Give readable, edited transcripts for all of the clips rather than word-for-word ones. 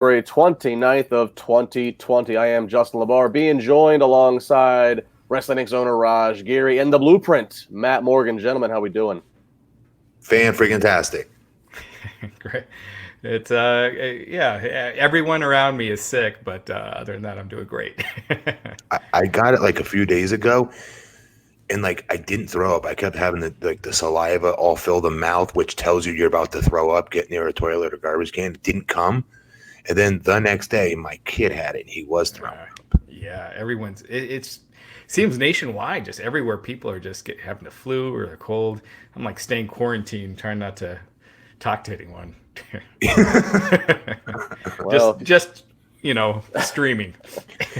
February 29th of 2020. I am Justin LaBar, being joined alongside Wrestling Inc.'s owner Raj Giri and the Blueprint, Matt Morgan. Gentlemen, how we doing? Fan-freaking-tastic. Great. It's everyone around me is sick, but other than that, I'm doing great. I got it like a few days ago, and like I didn't throw up. I kept having the saliva all fill the mouth, which tells you you're about to throw up. Get near a toilet or garbage can. It didn't come, and then the next day, my kid had it. He was throwing up. Yeah, everyone's. It seems nationwide, just everywhere. People are just having the flu or the cold. I'm like staying quarantined, trying not to talk to anyone. Well, just streaming.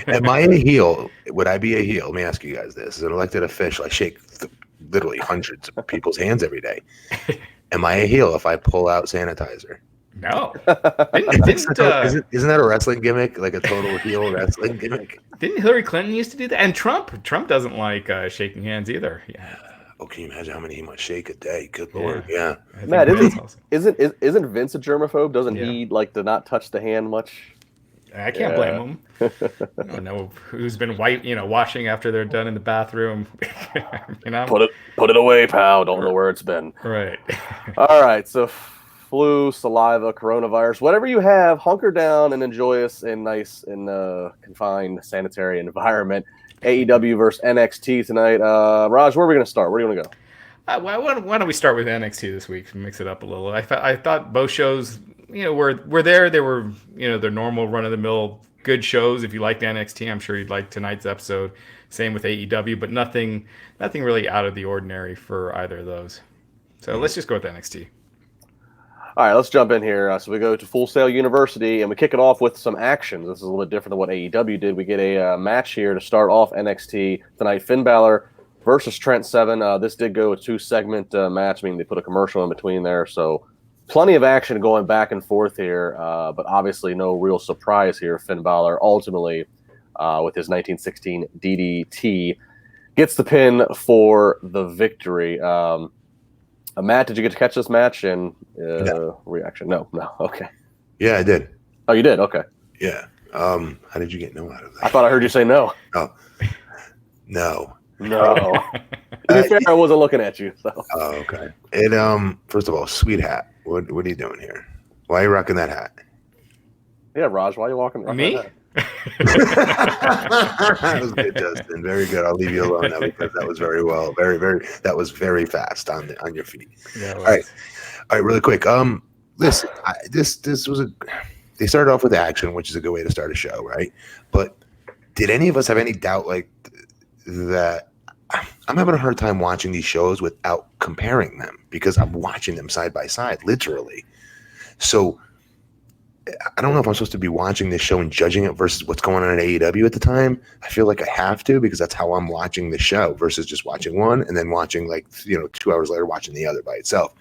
Am I a heel? Would I be a heel? Let me ask you guys this. As an elected official, I shake literally hundreds of people's hands every day. Am I a heel if I pull out sanitizer? No. Isn't that a wrestling gimmick? Like a total heel wrestling gimmick? Didn't Hillary Clinton used to do that? And Trump doesn't like shaking hands either. Yeah. Oh, can you imagine how many he must shake a day? Good Lord. Yeah. Matt, isn't Vince a germaphobe? Doesn't he like to not touch the hand much? I can't blame him. I don't know who's been washing after they're done in the bathroom. Put it away, pal. Don't know where it's been. Right. All right. So flu, saliva, coronavirus, whatever you have, hunker down and enjoy us in nice and confined sanitary environment. AEW versus NXT tonight. Raj, where are we going to start? Where do you want to go? Why don't we start with NXT this week and mix it up a little? I thought both shows, were there. They were, their normal run-of-the-mill good shows. If you liked NXT, I'm sure you'd like tonight's episode. Same with AEW, but nothing really out of the ordinary for either of those. So let's just go with NXT. All right, let's jump in here. So we go to Full Sail University, and we kick it off with some action. This is a little bit different than what AEW did. We get a match here to start off NXT tonight. Finn Balor versus Trent Seven. This did go a two-segment match, meaning they put a commercial in between there. So plenty of action going back and forth here, but obviously no real surprise here. Finn Balor ultimately, with his 1916 DDT, gets the pin for the victory. Matt, did you get to catch this match and reaction? No. Okay. Yeah, I did. Oh, you did? Okay. Yeah. How did you get no out of that? I thought I heard you say no. Oh, no. To be fair, I wasn't looking at you. So. Oh, okay. And first of all, sweet hat. What are you doing here? Why are you rocking that hat? Yeah, Raj, why are you walking? Me? That was good, Justin. Very good. I'll leave you alone now because that was very well. That was very fast on your feet. Yeah, all right. Really quick. Listen, this was they started off with action, which is a good way to start a show, right? But did any of us have any doubt like that? I'm having a hard time watching these shows without comparing them because I'm watching them side by side, literally. So I don't know if I'm supposed to be watching this show and judging it versus what's going on at AEW at the time. I feel like I have to because that's how I'm watching the show versus just watching one and then watching 2 hours later watching the other by itself.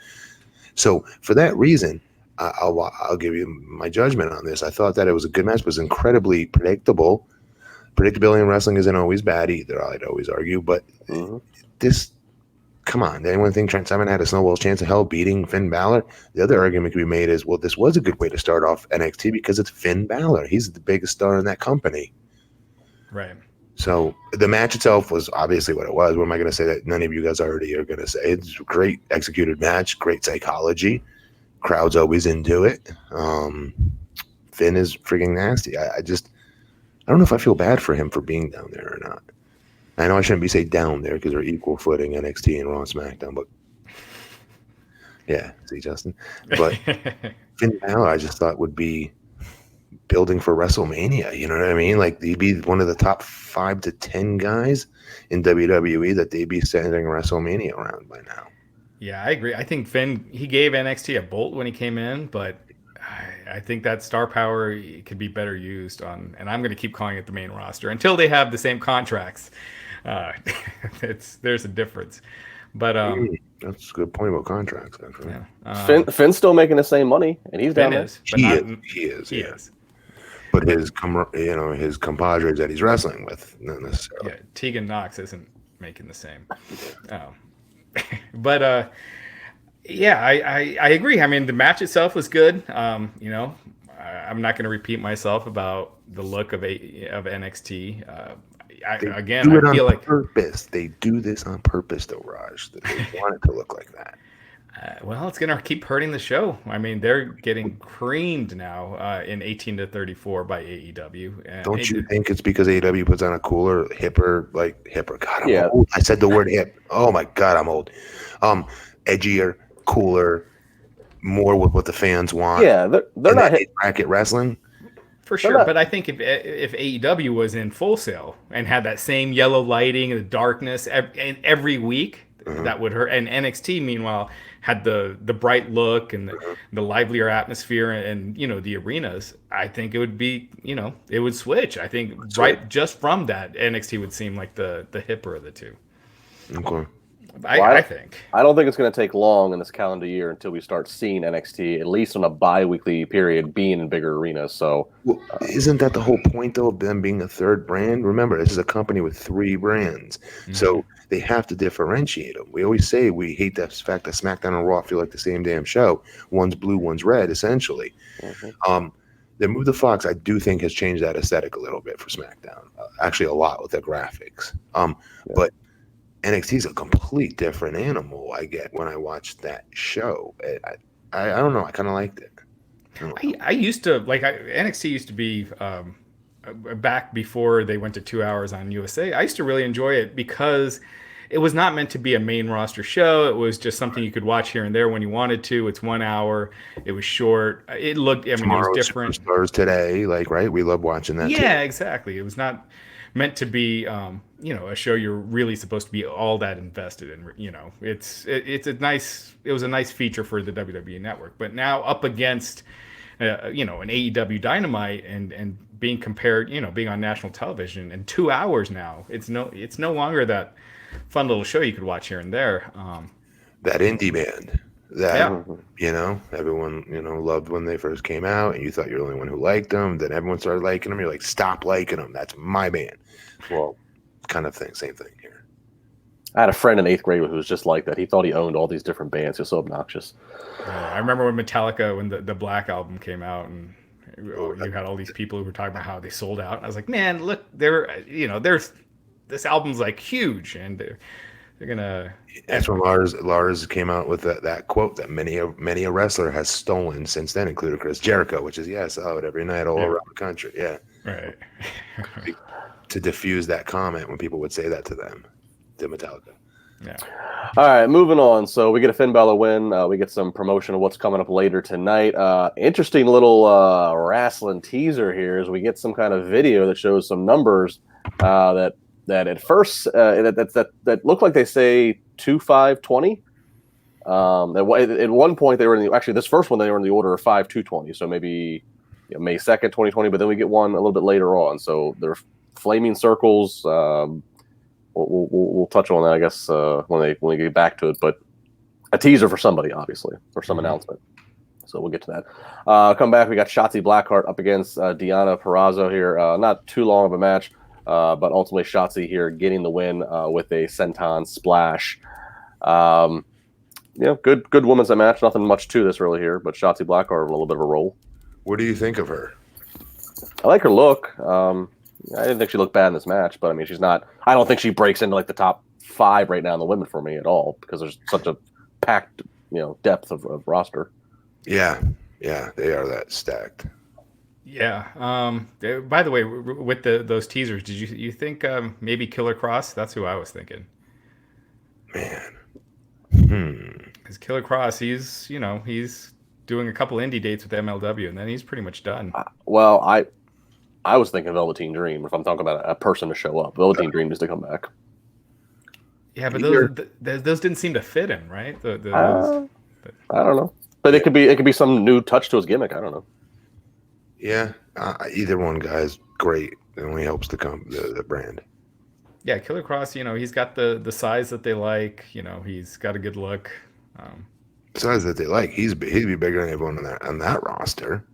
So for that reason, I'll give you my judgment on this. I thought that it was a good match. It was incredibly predictable. Predictability in wrestling isn't always bad either, I'd always argue. But this, come on. Did anyone think Trent Seven had a snowball's chance of hell beating Finn Balor? The other argument could be made is, well, this was a good way to start off NXT because it's Finn Balor. He's the biggest star in that company. Right. So the match itself was obviously what it was. What am I going to say that none of you guys already are going to say? It's a great executed match, great psychology. Crowd's always into it. Finn is freaking nasty. I don't know if I feel bad for him for being down there or not. I know I shouldn't be saying down there because they're equal footing NXT and Raw and SmackDown, but yeah, see, Justin. But Finn Balor, I just thought would be building for WrestleMania. You know what I mean? Like he'd be one of the top 5 to 10 guys in WWE that they'd be sending WrestleMania around by now. Yeah, I agree. I think Finn, he gave NXT a bolt when he came in, but I think that star power could be better used on, and I'm going to keep calling it the main roster until they have the same contracts. There's a difference, but that's a good point about contracts. Actually, yeah. Finn's still making the same money, and he's down there. He is. But his compadres that he's wrestling with, not necessarily. Yeah, Tegan Nox isn't making the same. But yeah, I agree. I mean, the match itself was good. I'm not going to repeat myself about the look of NXT. I feel like purpose. They do this on purpose, though, Raj. They want it to look like that. Well, it's going to keep hurting the show. I mean, they're getting creamed now in 18 to 34 by AEW. Don't you think it's because AEW puts on a cooler, hipper? God, I'm old. I said the word hip. Oh my God, I'm old. Edgier, cooler, more with what the fans want. Yeah, they're not hit bracket wrestling. For sure, but I think if AEW was in Full Sail and had that same yellow lighting and the darkness every week, that would hurt. And NXT, meanwhile, had the bright look and the livelier atmosphere and the arenas. I think it would be it would switch. I think just from that, NXT would seem like the hipper of the two. Okay. I think. I don't think it's going to take long in this calendar year until we start seeing NXT, at least on a bi-weekly period, being in bigger arenas. So, isn't that the whole point, though, of them being a third brand? Remember, this is a company with 3 brands, so they have to differentiate them. We always say we hate the fact that SmackDown and Raw feel like the same damn show. One's blue, one's red, essentially. The move to Fox, I do think, has changed that aesthetic a little bit for SmackDown. Actually, a lot with the graphics. But NXT is a complete different animal. I get when I watched that show. I don't know. I kind of liked it. I used to NXT used to be back before they went to 2 hours on USA. I used to really enjoy it because it was not meant to be a main roster show. It was just something you could watch here and there when you wanted to. It's 1 hour. It was short. It looked. I mean, it was different. Superstars today, right? We love watching that. Yeah, exactly. It was not meant to be a show you're really supposed to be all that invested in. It was a nice feature for the WWE network, but now up against an AEW Dynamite and being compared, being on national television in 2 hours now, it's no longer that fun little show you could watch here and there. That indie band that everyone loved when they first came out, and you thought you're the only one who liked them. Then everyone started liking them. You're like, stop liking them. That's my band. Well, kind of thing. Same thing here. I had a friend in 8th grade who was just like that. He thought he owned all these different bands. He was so obnoxious. I remember when Metallica, when the Black Album came out, and you had all these people who were talking about how they sold out. And I was like, man, look, this album's like huge, and they're gonna. That's when Lars came out with that quote that many a wrestler has stolen since then, including Chris Jericho, which is I saw it every night all around the country. Yeah, right. To diffuse that comment when people would say that to them, to Metallica. Yeah. All right, moving on. So we get a Finn Balor win. We get some promotion of what's coming up later tonight. Interesting little wrestling teaser here as we get some kind of video that shows some numbers that at first that look like they say 2-5-20. At one point they were in this first one they were in the order of 5-2-20. So maybe May 2nd, 2020. But then we get one a little bit later on. So they're flaming circles. We'll touch on that, I guess, when we get back to it. But a teaser for somebody, obviously, for some announcement. So we'll get to that. Come back. We got Shotzi Blackheart up against Deonna Purrazzo here. Not too long of a match, but ultimately Shotzi here getting the win with a senton splash. Good women's match. Nothing much to this really here, but Shotzi Blackheart a little bit of a roll. What do you think of her? I like her look. I didn't think she looked bad in this match, but I mean, she's not. I don't think she breaks into like the top 5 right now in the women for me at all because there's such a packed, depth of roster. Yeah, they are that stacked. Yeah. By the way, with those teasers, did you think maybe Killer Cross? That's who I was thinking. Man. Because Killer Cross, he's doing a couple indie dates with MLW, and then he's pretty much done. I was thinking Velveteen Dream. If I'm talking about a person to show up, Velveteen Dream needs to come back. Yeah, but those didn't seem to fit him, right? I don't know, but it could be some new touch to his gimmick. I don't know. Yeah, either one guy's great. It only helps the brand. Yeah, Killer Cross. He's got the size that they like. He's got a good look. Size that they like. He'd be bigger than everyone on that roster.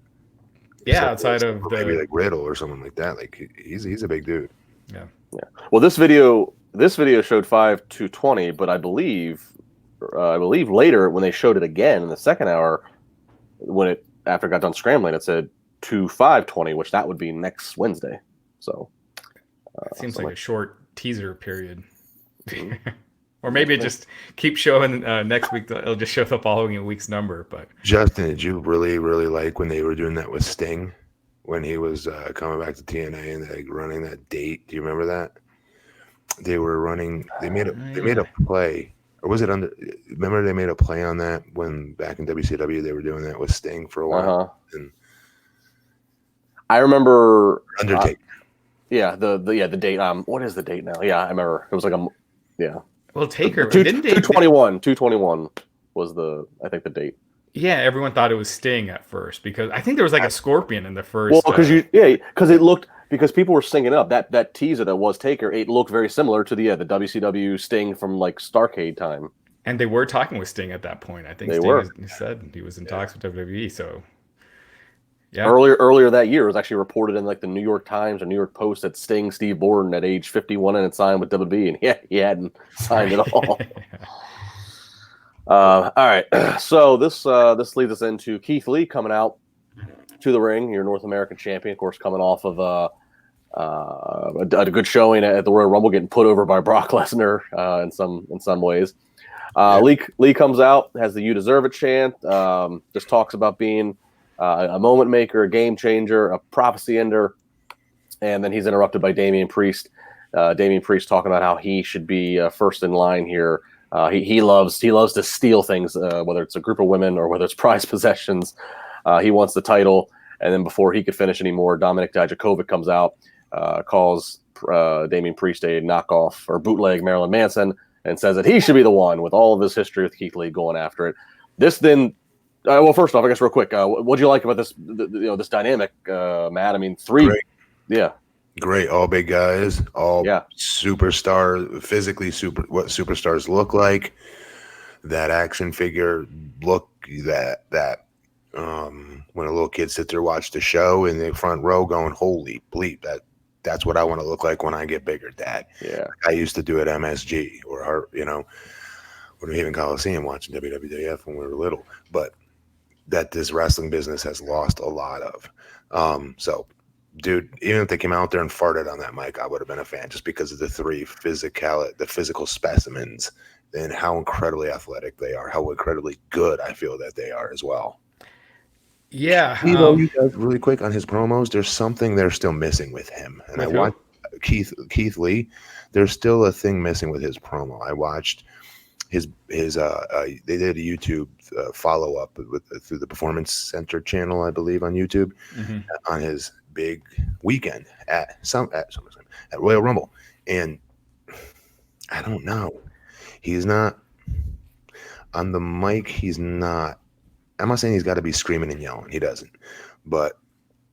Yeah, outside of maybe like Riddle or someone like that. Like he's a big dude. Yeah. Well, this video showed 5-2-20, but I believe later when they showed it again in the second hour, after it got done scrambling, it said to 520, which that would be next Wednesday. So it seems like a short teaser period. Or maybe it just keeps showing next week. It'll just show the following week's number. But Justin, did you really, really like when they were doing that with Sting? When he was coming back to TNA and like running that date? Do you remember that? They were running. They made a play. Or was it under? Remember they made a play on that when back in WCW they were doing that with Sting for a while. And I remember Undertaker. The date. What is the date now? Yeah, I remember. It was like Well, Taker 221 was I think the date. Yeah, everyone thought it was Sting at first because I think there was like a scorpion in the first. Well, because people were singing up that teaser that was Taker. It looked very similar to the WCW Sting from like Starrcade time. And they were talking with Sting at that point. I think Sting said he was in talks with WWE. So yeah, earlier that year it was actually reported in like the New York Times or New York Post that Sting Steve Borden at age 51 and had signed with WWE, and he hadn't signed at all. All right, so this leads us into Keith Lee coming out to the ring, your North American champion, of course, coming off of a good showing at the Royal Rumble, getting put over by Brock Lesnar in some ways. Lee comes out, has the "You Deserve It" chant, just talks about being a moment maker, a game changer, a prophecy ender, and then he's interrupted by Damian Priest. Damian Priest talking about how he should be first in line here. He loves to steal things, whether it's a group of women or whether it's prized possessions. He wants the title, and then before he could finish anymore, Dominik Dijakovic comes out, calls Damian Priest a knockoff or bootleg Marilyn Manson, and says that he should be the one with all of his history with Keith Lee going after it. This then, well, first off, I guess real quick, what do you like about this? This dynamic, Matt? I mean, Great, all big guys, superstar, physically what superstars look like. That action figure look that when a little kid sits there watch the show in the front row going, holy bleep, that's what I want to look like when I get bigger, Dad. Yeah, I used to do at MSG or when we even Coliseum watching WWF when we were little, but that this wrestling business has lost a lot of. So. Dude, even if they came out there and farted on that mic, I would have been a fan just because of the physical specimens and how incredibly athletic they are, how incredibly good I feel that they are as well. Yeah. You guys, really quick on his promos, there's something they're still missing with him. And I watched Keith Lee, there's still a thing missing with his promo. I watched his they did a YouTube follow-up through the Performance Center channel, I believe, on YouTube, on his big weekend at Royal Rumble, and I don't know, he's not on the mic. He's not. I'm not saying he's got to be screaming and yelling. He doesn't, but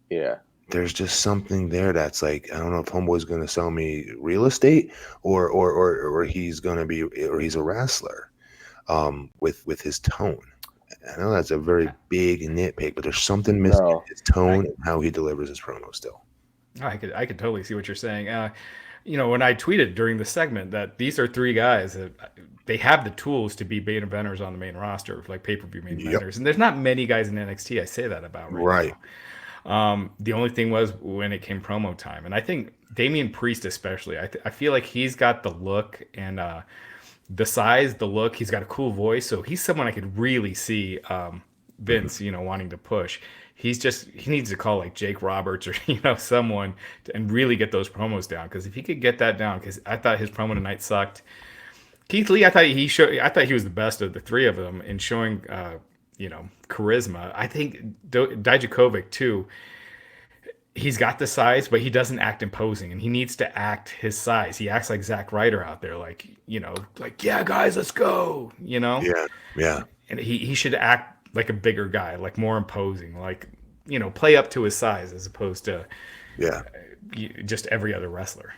yeah, there's just something there that's like, I don't know if Homeboy's going to sell me real estate or he's going to be, or he's a wrestler with his tone. I know that's a very big nitpick, but there's something missing in his tone and how he delivers his promo still. I could totally see what you're saying. When I tweeted during the segment that these are three guys that they have the tools to be main eventers on the main roster, like pay-per-view main eventers. And there's not many guys in NXT I say that about right now. The only thing was when it came promo time. And I think Damian Priest especially, I feel like he's got the look and the size, the look. He's got a cool voice. So he's someone I could really see Vince, wanting to push. He needs to call like Jake Roberts or, someone and really get those promos down. Because if he could get that down, because I thought his promo tonight sucked. Keith Lee, I thought he was the best of the three of them in showing, charisma. I think Dijakovic too. He's got the size, but he doesn't act imposing, and he needs to act his size. He acts like Zack Ryder out there, like yeah, guys, let's go. Yeah. And he should act like a bigger guy, like more imposing, like play up to his size as opposed to just every other wrestler.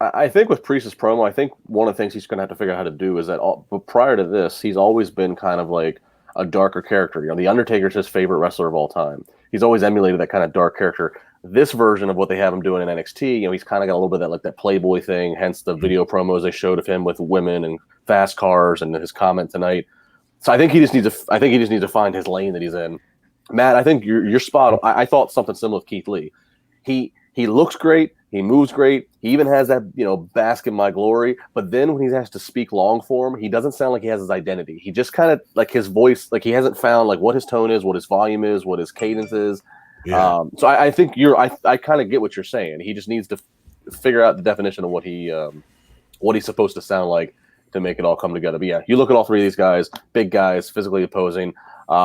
I think with Priest's promo, I think one of the things he's going to have to figure out how to do is that but prior to this, he's always been kind of like a darker character. The Undertaker's his favorite wrestler of all time. He's always emulated that kind of dark character. This version of what they have him doing in NXT, he's kind of got a little bit of that Playboy thing, hence the video promos they showed of him with women and fast cars and his comment tonight. So I think he just needs to find his lane that he's in. Matt, I think you're spot on. I thought something similar with Keith Lee. He looks great. He moves great. He even has that, bask in my glory. But then when he has to speak long form, he doesn't sound like he has his identity. He just kind of like his voice, like he hasn't found like what his tone is, what his volume is, what his cadence is. Yeah. So I think I kind of get what you're saying. He just needs to figure out the definition of what he's supposed to sound like to make it all come together. But yeah, you look at all three of these guys, big guys, physically opposing.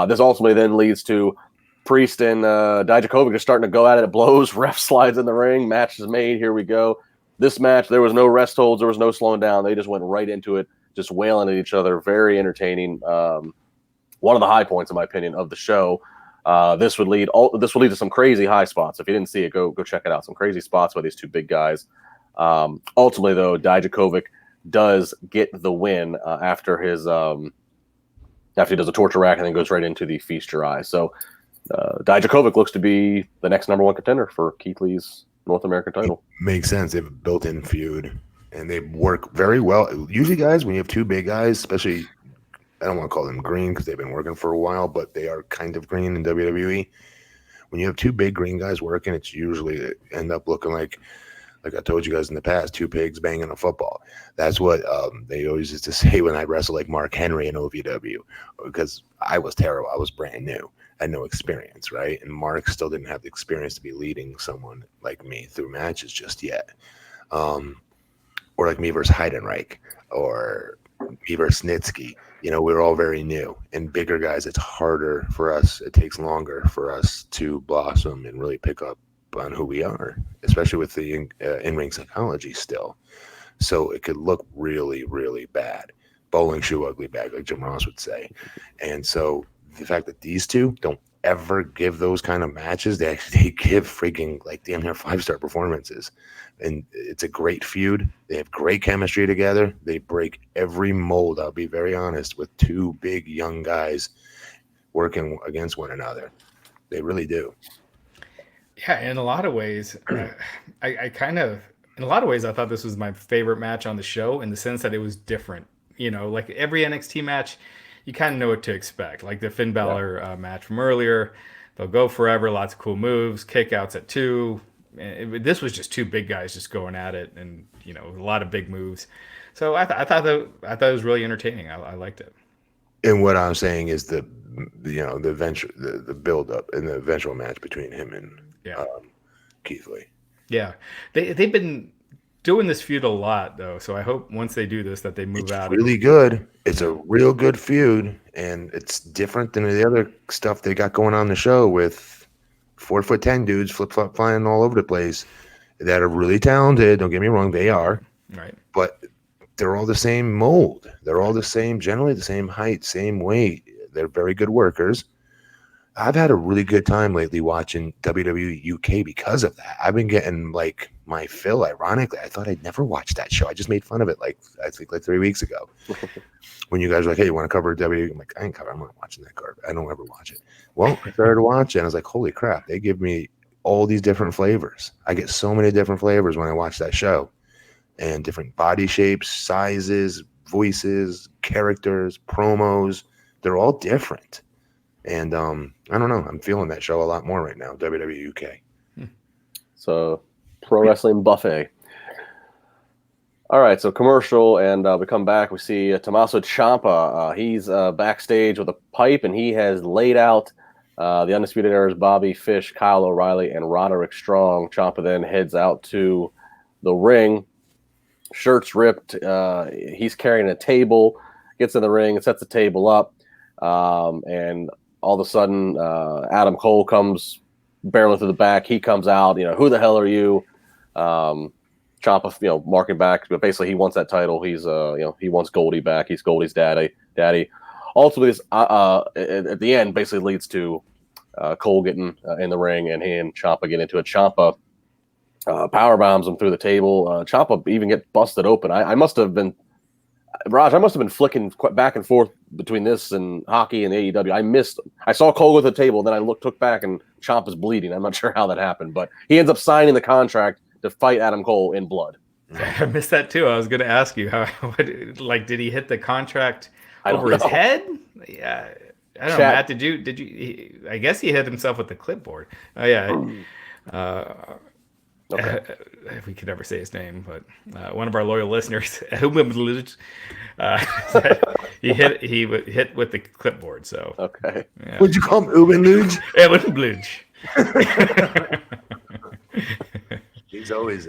This ultimately then leads to Priest and Dijakovic are starting to go at it. It blows. Ref slides in the ring. Match is made. Here we go. This match, there was no rest holds. There was no slowing down. They just went right into it, just wailing at each other. Very entertaining. One of the high points, in my opinion, of the show. This would lead to some crazy high spots. If you didn't see it, go check it out. Some crazy spots by these two big guys. Ultimately, though, Dijakovic does get the win after he does a torture rack and then goes right into the Feast Your Eyes. So Dijakovic looks to be the next number one contender for Keith Lee's North American title. Makes sense. They have a built-in feud, and they work very well. Usually, guys, when you have two big guys, especially, I don't want to call them green because they've been working for a while, but they are kind of green in WWE. When you have two big green guys working, it's usually end up looking like I told you guys in the past, two pigs banging a football. That's what they always used to say when I wrestled like Mark Henry in OVW, because I was terrible. I was brand new. I had no experience, right? And Mark still didn't have the experience to be leading someone like me through matches just yet. Or like me versus Heidenreich or me versus Snitsky. We're all very new. And bigger guys, it's harder for us. It takes longer for us to blossom and really pick up on who we are, especially with the in-ring psychology still. So it could look really, really bad. Bowling shoe ugly bag, like Jim Ross would say. And so the fact that these two don't ever give those kind of matches, they give freaking like damn near 5-star performances. And it's a great feud. They have great chemistry together. They break every mold, I'll be very honest, with two big young guys working against one another. They really do. Yeah, in a lot of ways, I thought this was my favorite match on the show in the sense that it was different. Like every NXT match, you kind of know what to expect. Like the Finn Balor match from earlier, they'll go forever, lots of cool moves, kickouts at 2. This was just two big guys just going at it, and a lot of big moves. So I thought it was really entertaining. I liked it. And what I'm saying is the build up and the eventual match between him and Keith Lee. Yeah, they've been doing this feud a lot though, so I hope once they do this that they move out. It's really good. It's a real good feud, and it's different than the other stuff they got going on the show with 4'10" dudes flip-flop flying all over the place that are really talented. Don't get me wrong, they are. Right. But they're all the same mold. They're all the same, generally the same height, same weight. They're very good workers. I've had a really good time lately watching WWE UK because of that. I've been getting like my fill. Ironically, I thought I'd never watch that show. I just made fun of it like 3 weeks ago. When you guys were like, "Hey, you want to cover WWE?" I'm like, "I ain't cover. I'm not watching that card. I don't ever watch it." Well, I started watching. I was like, "Holy crap!" They give me all these different flavors. I get so many different flavors when I watch that show, and different body shapes, sizes, voices, characters, promos. They're all different. And I don't know. I'm feeling that show a lot more right now, WWE UK. So, pro wrestling buffet. All right, so commercial, and we come back. We see Tommaso Ciampa. He's backstage with a pipe, and he has laid out the Undisputed Era's Bobby Fish, Kyle O'Reilly, and Roderick Strong. Ciampa then heads out to the ring. Shirt's ripped. He's carrying a table, gets in the ring and sets the table up. And all of a sudden, Adam Cole comes barreling through the back. He comes out. Who the hell are you? Ciampa, marking back, but basically he wants that title. He's, he wants Goldie back. He's Goldie's daddy. Ultimately, this, at the end, basically leads to Cole getting in the ring, and he and Ciampa get into it. Ciampa power bombs him through the table. Ciampa even get busted open. I must have been. Raj, I must have been flicking back and forth between this and hockey and AEW. I saw Cole with the table, then I took back, and Ciampa's bleeding. I'm not sure how that happened, but he ends up signing the contract to fight Adam Cole in blood. I missed that too. I was going to ask you did he hit the contract over his head? Yeah, I don't know, Matt. Did you? I guess he hit himself with the clipboard. Oh yeah. Okay. If we could ever say his name, but one of our loyal listeners, he hit with the clipboard. So Okay. yeah. Would you call him Ubenluge? Ubenluge. He's always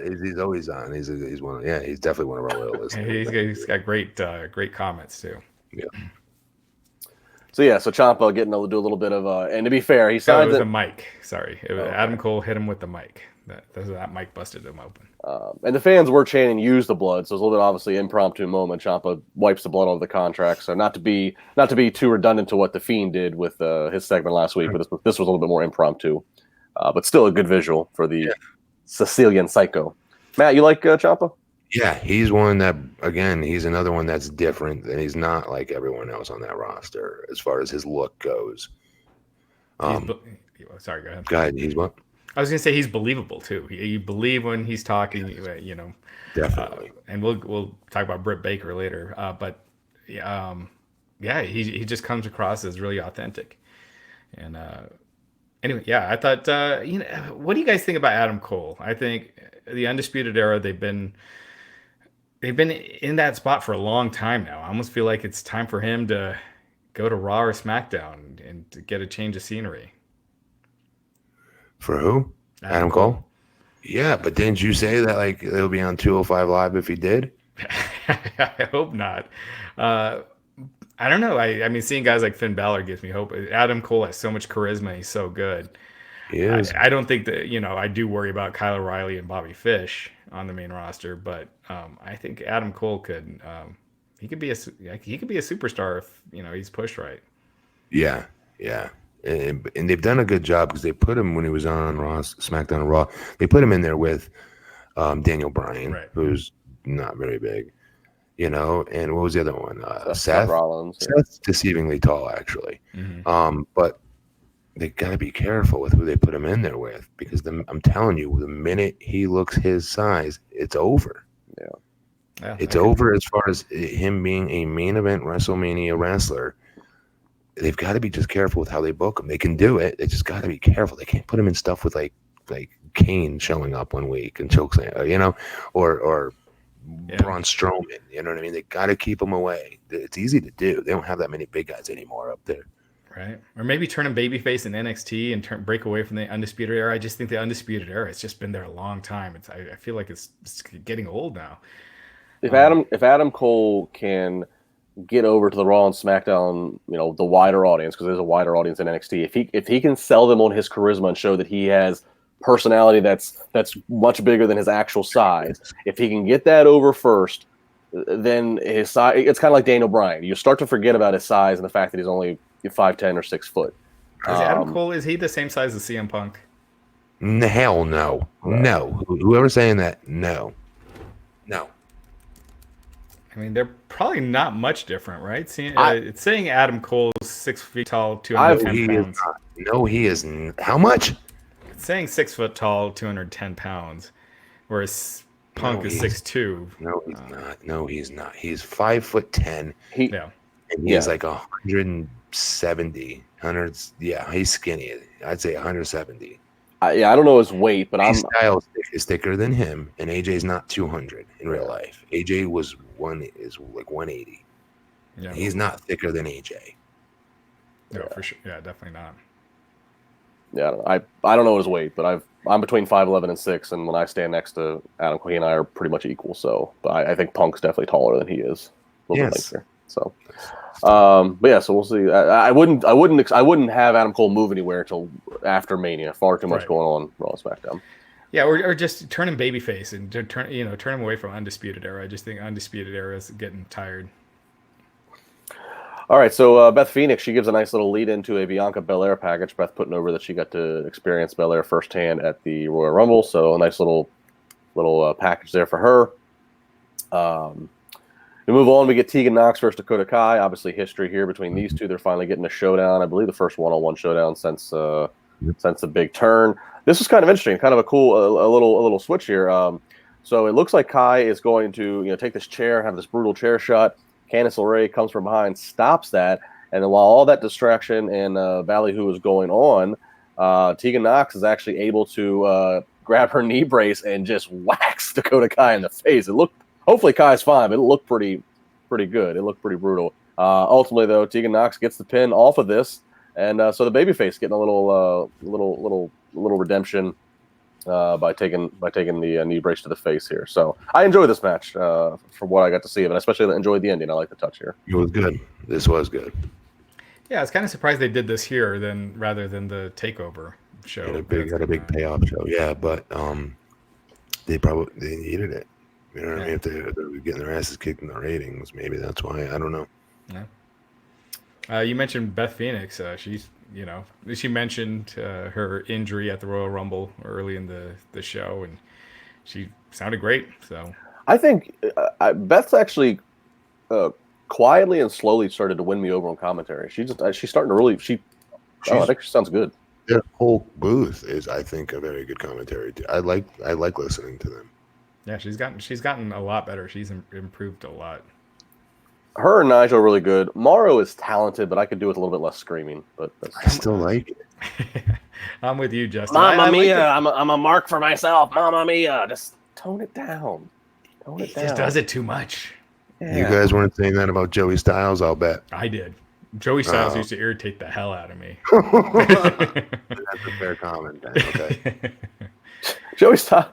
on. He's one. Yeah, he's definitely one of our loyal listeners. He's got great comments too. Yeah. So Ciampa getting to do a little bit of and to be fair, he signed with the mic. Sorry, Adam Cole hit him with the mic. That mic busted him open. And the fans were chanting "Use the blood," so it was a little bit obviously impromptu moment. Ciampa wipes the blood off the contract. So not to be too redundant to what the Fiend did with his segment last week, but this was a little bit more impromptu, but still a good visual for the Sicilian Psycho. Matt, you like Ciampa? Yeah, he's one that, again, he's another one that's different, and he's not like everyone else on that roster as far as his look goes. Sorry, go ahead. Go ahead. He's what? I was going to say he's believable too. You believe when he's talking, you know. Definitely. And we'll talk about Britt Baker later. But he just comes across as really authentic. And anyway, I thought, what do you guys think about Adam Cole? I think the Undisputed Era, they've been in that spot for a long time now. I almost feel like it's time for him to go to Raw or SmackDown and to get a change of scenery. For who? Adam Cole? Yeah, but didn't you say that like it'll be on 205 Live if he did? I hope not. I don't know. I mean, seeing guys like Finn Balor gives me hope. Adam Cole has so much charisma. He's so good. He is. I don't think that, I do worry about Kyle O'Reilly and Bobby Fish on the main roster, but I think Adam Cole could he could be a superstar if he's pushed right. Yeah. And they've done a good job because they put him when he was on Raw, SmackDown and Raw. They put him in there with Daniel Bryan, right, who's not very big, and what was the other one? Seth Rollins. Seth's deceivingly tall, actually. Mm-hmm. But they got to be careful with who they put him in there with because I'm telling you, the minute he looks his size, it's over. Yeah, it's over as far as him being a main event WrestleMania wrestler. They've got to be just careful with how they book him. They can do it. They just got to be careful. They can't put him in stuff with like Kane showing up one week and chokeslam, or Braun Strowman. You know what I mean? They got to keep him away. It's easy to do. They don't have that many big guys anymore up there. Right. Or maybe turn him babyface in NXT and break away from the Undisputed Era. I just think the Undisputed Era has just been there a long time. I feel like it's getting old now. If Adam Cole can get over to the Raw and SmackDown, the wider audience, because there's a wider audience in NXT. If he can sell them on his charisma and show that he has personality that's much bigger than his actual size, if he can get that over first, then his size, it's kind of like Daniel Bryan. You start to forget about his size and the fact that he's only 5'10" or 6 foot. Is Adam Cole, is he the same size as CM Punk? Hell no. Right. No. Whoever's saying that, no. I mean, they're probably not much different, right? It's saying Adam Cole's 6 feet tall, 210 pounds. No, he is. How much? It's saying 6 foot tall, 210 pounds, whereas Punk is 6'2". No, he's not. No, he's not. He's 5'10". And he's like 170. He's skinny. I'd say 170. I don't know his weight, but his style is thicker than him, and AJ's not 200 in real life. AJ is like 180. Yeah, he's not thicker than AJ. No, for sure. Yeah, definitely not. Yeah, I don't know his weight, but I'm between 5'11" and 6, and when I stand next to Adam Cole, he and I are pretty much equal. So, but I think Punk's definitely taller than he is. Yes. So, but yeah, so we'll see. I wouldn't have Adam Cole move anywhere until after Mania. Far too much going on Raw and SmackDown. Yeah, or just turn him babyface and turn him away from Undisputed Era. I just think Undisputed Era is getting tired. All right, so Beth Phoenix, she gives a nice little lead into a Bianca Belair package. Beth putting over that she got to experience Belair firsthand at the Royal Rumble, so a nice little package there for her. We move on. We get Tegan Nox versus Dakota Kai. Obviously, history here between these two. They're finally getting a showdown. I believe the first one-on-one showdown since the big turn. This was kind of interesting. Kind of a cool, a little switch here. So it looks like Kai is going to take this chair, have this brutal chair shot. Candice LeRae comes from behind, stops that, And then while all that distraction and ballyhoo is going on, Tegan Nox is actually able to grab her knee brace and just whacks Dakota Kai in the face. Hopefully Kai's fine, but it looked pretty good. It looked pretty brutal. Ultimately, though, Tegan Nox gets the pin off of this, and so the babyface getting a little redemption by taking the knee brace to the face here. So I enjoyed this match from what I got to see of it. I especially enjoyed the ending. I like the touch here. It was good. This was good. Yeah, I was kind of surprised they did this here rather than the Takeover show. Had a big payoff show. Yeah, but they needed it. You know what I mean? If they were getting their asses kicked in the ratings, maybe that's why. I don't know. Yeah. You mentioned Beth Phoenix. She mentioned her injury at the Royal Rumble early in the show, and she sounded great. So I think Beth's actually quietly and slowly started to win me over on commentary. She's starting to really. I think she sounds good. Their whole booth is, I think, a very good commentary. I like listening to them. Yeah, she's gotten a lot better. She's improved a lot. Her and Nigel are really good. Mauro is talented, but I could do with a little bit less screaming. But I still like it. I'm with you, Justin. Mamma mia! I'm a mark for myself. Mamma mia! Just tone it down. He just does it too much. Yeah. You guys weren't saying that about Joey Styles, I'll bet. I did. Joey Styles used to irritate the hell out of me. That's a fair comment, then. Okay. Joey Styles.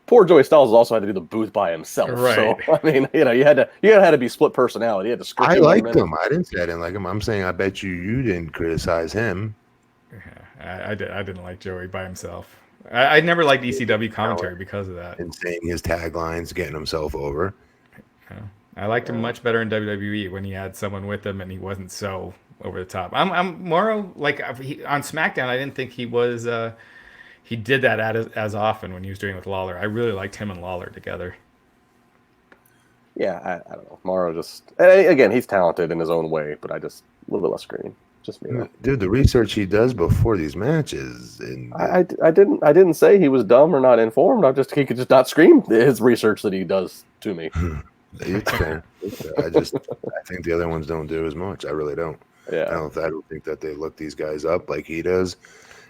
Poor Joey Styles also had to do the booth by himself. Right. So I mean, you had to be split personality. You had to script. I liked him. I didn't say I didn't like him. I'm saying I bet you didn't criticize him. I didn't like Joey by himself. I never liked ECW commentary because of that. And saying his taglines, getting himself over. I liked him much better in WWE when he had someone with him and he wasn't so over the top. I'm Mauro, like on SmackDown. I didn't think he was. He did that as often when he was doing it with Lawler. I really liked him and Lawler together. Yeah, I don't know. Mauro again, he's talented in his own way, but a little bit less screening. Just me. Dude, the research he does before these matches, and I didn't say he was dumb or not informed. He could just not scream his research that he does to me. It's fair. I think the other ones don't do as much. I really don't. Yeah. I don't think that they look these guys up like he does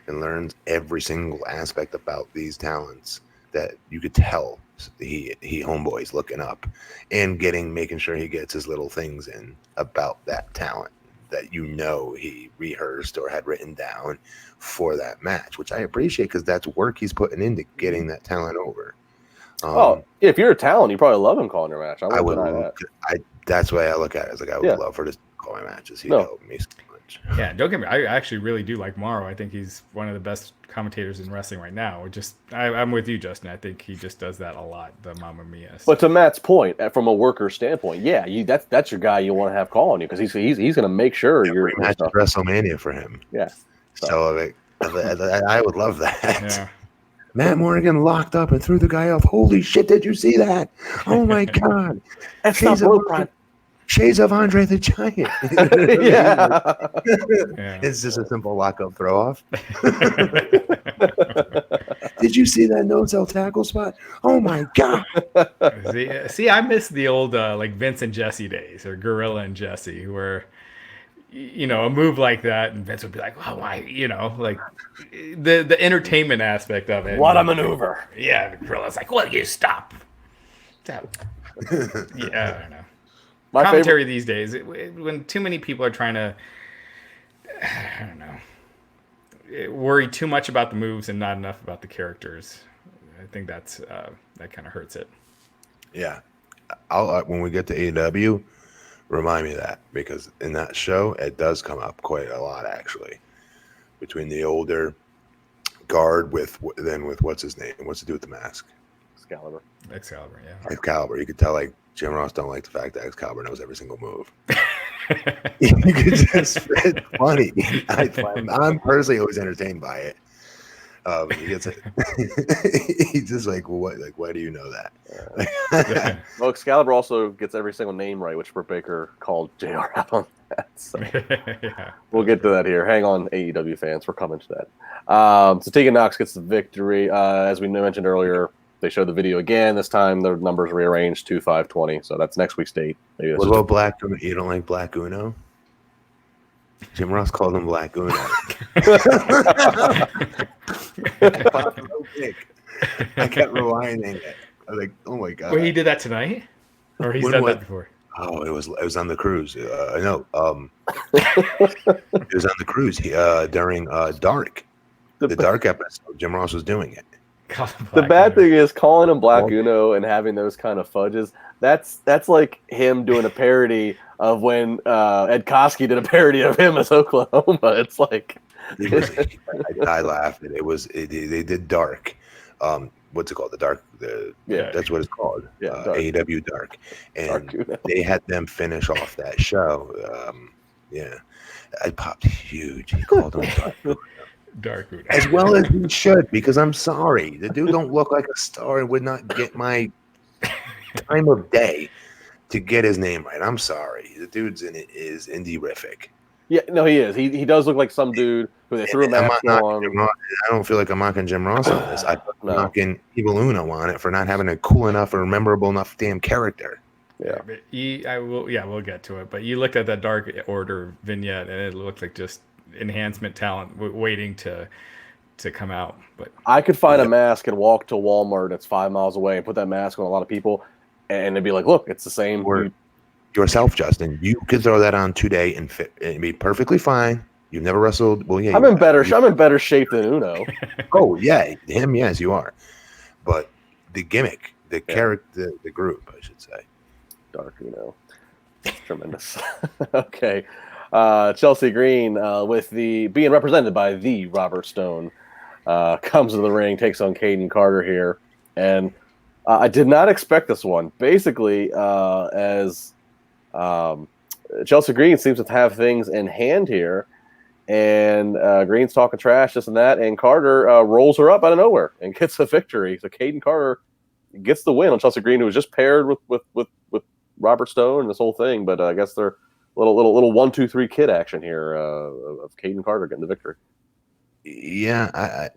and learns every single aspect about these talents that you could tell he homeboy's looking up and making sure he gets his little things in about that talent that he rehearsed or had written down for that match, which I appreciate because that's work he's putting into getting that talent over. If you're a talent, you probably love him calling your match. I would deny that. That's the way I look at it. It's like I would love for this call my matches. He helped me so much. Yeah, don't get me. I actually really do like Mauro. I think he's one of the best commentators in wrestling right now. I'm with you, Justin. I think he just does that a lot. The Mamma Mia stuff. But to Matt's point, from a worker standpoint, that's your guy you want to have calling you because he's going to make sure you're match WrestleMania for him. Yeah. So I would love that. Yeah. Matt Morgan locked up and threw the guy off. Holy shit, did you see that? Oh, my God. That's not rope. Shades of Andre the Giant. Yeah. It's just a simple lock-up throw-off. Did you see that no-sell tackle spot? Oh, my God. See, I miss the old like Vince and Jesse days or Gorilla and Jesse where – a move like that, and Vince would be like, "Oh, why?" Like the entertainment aspect of it. What a maneuver! Yeah, the Gorilla's like, "Well, you stop." Yeah, I don't know. Commentary these days, when too many people are trying to, I don't know, worry too much about the moves and not enough about the characters. I think that kind of hurts it. Yeah, when we get to AEW. Remind me of that because in that show it does come up quite a lot actually between the older guard with what's his name, what's to do with the mask, Excalibur. Yeah. Excalibur. You could tell like Jim Ross don't like the fact that Excalibur knows every single move. You could just it's funny. I'm personally always entertained by it. He gets it. He's just like, well, what? Like, why do you know that? Well, Excalibur also gets every single name right, which Britt Baker called JR out on that. So we'll get to that here. Hang on, AEW fans, we're coming to that. So Tegan Nox gets the victory. As we mentioned earlier, they showed the video again. This time, the numbers rearranged to 5/20. So that's next week's date. What about Black? You don't like Black Uno? Jim Ross called him Black Uno. I kept rewinding it. I was like, oh my god. Wait, he did that tonight, or he's done that before? Oh, it was on the cruise. I know. It was on the cruise during Dark, the Dark episode. Jim Ross was doing it. The bad thing is calling him Black Uno and having those kind of fudges. That's like him doing a parody of when Ed Koskey did a parody of him as Oklahoma. It's like I laughed. They did Dark. What's it called? The Dark. That's what it's called. Yeah, AEW Dark, and they had them finish off that show. I popped huge. He called him Dark Uno. As well as he should, because I'm sorry, the dude don't look like a star and would not get my time of day to get his name right. I'm sorry, the dude's in it is indie-rific. Yeah, no, he is. He does look like some dude who they threw a mask on. I don't feel like I'm mocking Jim Ross on this. I'm knocking Evil Uno on it for not having a cool enough or memorable enough damn character. Yeah, we'll get to it. But you looked at that Dark Order vignette, and it looked like just enhancement talent waiting to come out. But I could find a mask and walk to Walmart that's 5 miles away and put that mask on a lot of people, and they'd be like, "Look, it's the same." Yourself, Justin, you could throw that on today and be perfectly fine. You've never wrestled. Well, yeah, I'm in better shape than Uno. Oh yeah, him. Yes, you are. But the gimmick, the character, the group, I should say. Dark Uno, tremendous. Okay, Chelsea Green with being represented by the Robert Stone comes to the ring, takes on Caden Carter here, and I did not expect this one. Basically, as Chelsea Green seems to have things in hand here, and Green's talking trash, this and that, and Carter rolls her up out of nowhere and gets a victory. So Caden Carter gets the win on Chelsea Green, who was just paired with Robert Stone and this whole thing. But I guess they're little 1-2-3 kid action here of Caden Carter getting the victory. Yeah,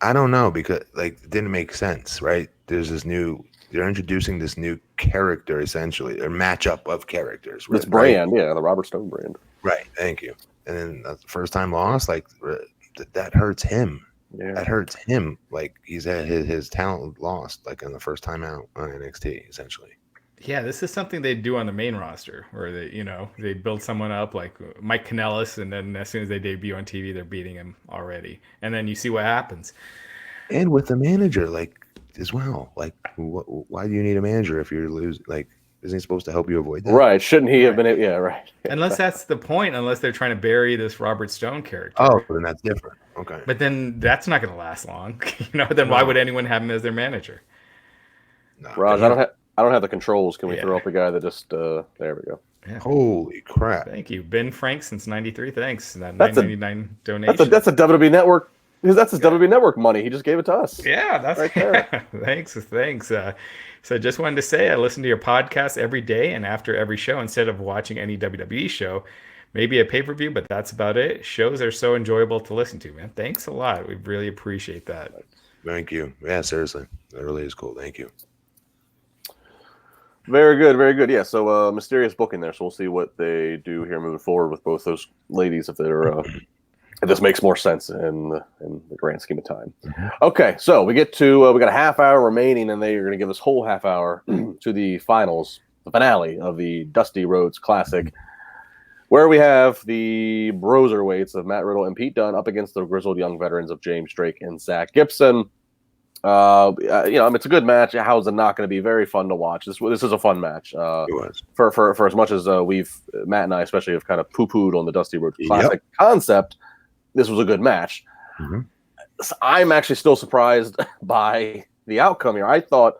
I don't know, because it didn't make sense, right? They're introducing this new character, essentially, or matchup of characters. This brand, right? The Robert Stone brand. Right, thank you. And then the first time loss, that hurts him. Yeah. That hurts him. He's had his talent lost, in the first time out on NXT, essentially. Yeah, this is something they do on the main roster, where they build someone up like Mike Kanellis, and then as soon as they debut on TV, they're beating him already, and then you see what happens. And with the manager, as well, why do you need a manager if you're losing? Isn't he supposed to help you avoid that? Right? Shouldn't he have been? Yeah, right. Unless that's the point. Unless they're trying to bury this Robert Stone character. Oh, then that's different. Okay. But then that's not going to last long. Then why would anyone have him as their manager? No, Raj, I don't have the controls. Can we throw up a guy that just? There we go. Yeah. Holy crap! Thank you, Ben Frank, since '93. Thanks. That $9.99 donation. That's a WWE Network. Because that's his WWE Network money. He just gave it to us. Yeah, that's right there. Thanks. So just wanted to say I listen to your podcast every day and after every show instead of watching any WWE show. Maybe a pay-per-view, but that's about it. Shows are so enjoyable to listen to, man. Thanks a lot. We really appreciate that. Thank you. Yeah, seriously. That really is cool. Thank you. Very good, very good. Yeah, so mysterious booking there. So we'll see what they do here moving forward with both those ladies if they're... if this makes more sense in the grand scheme of time. Okay, so we get to we got a half hour remaining, and they are going to give us whole half hour to the finals, the finale of the Dusty Rhodes Classic, where we have the Broserweights of Matt Riddle and Pete Dunne up against the grizzled young veterans of James Drake and Zach Gibson. It's a good match. How is it not going to be very fun to watch? This is a fun match. It was for as much as Matt and I especially have kind of poo-pooed on the Dusty Rhodes Classic concept. This was a good match. Mm-hmm. So I'm actually still surprised by the outcome here. I thought,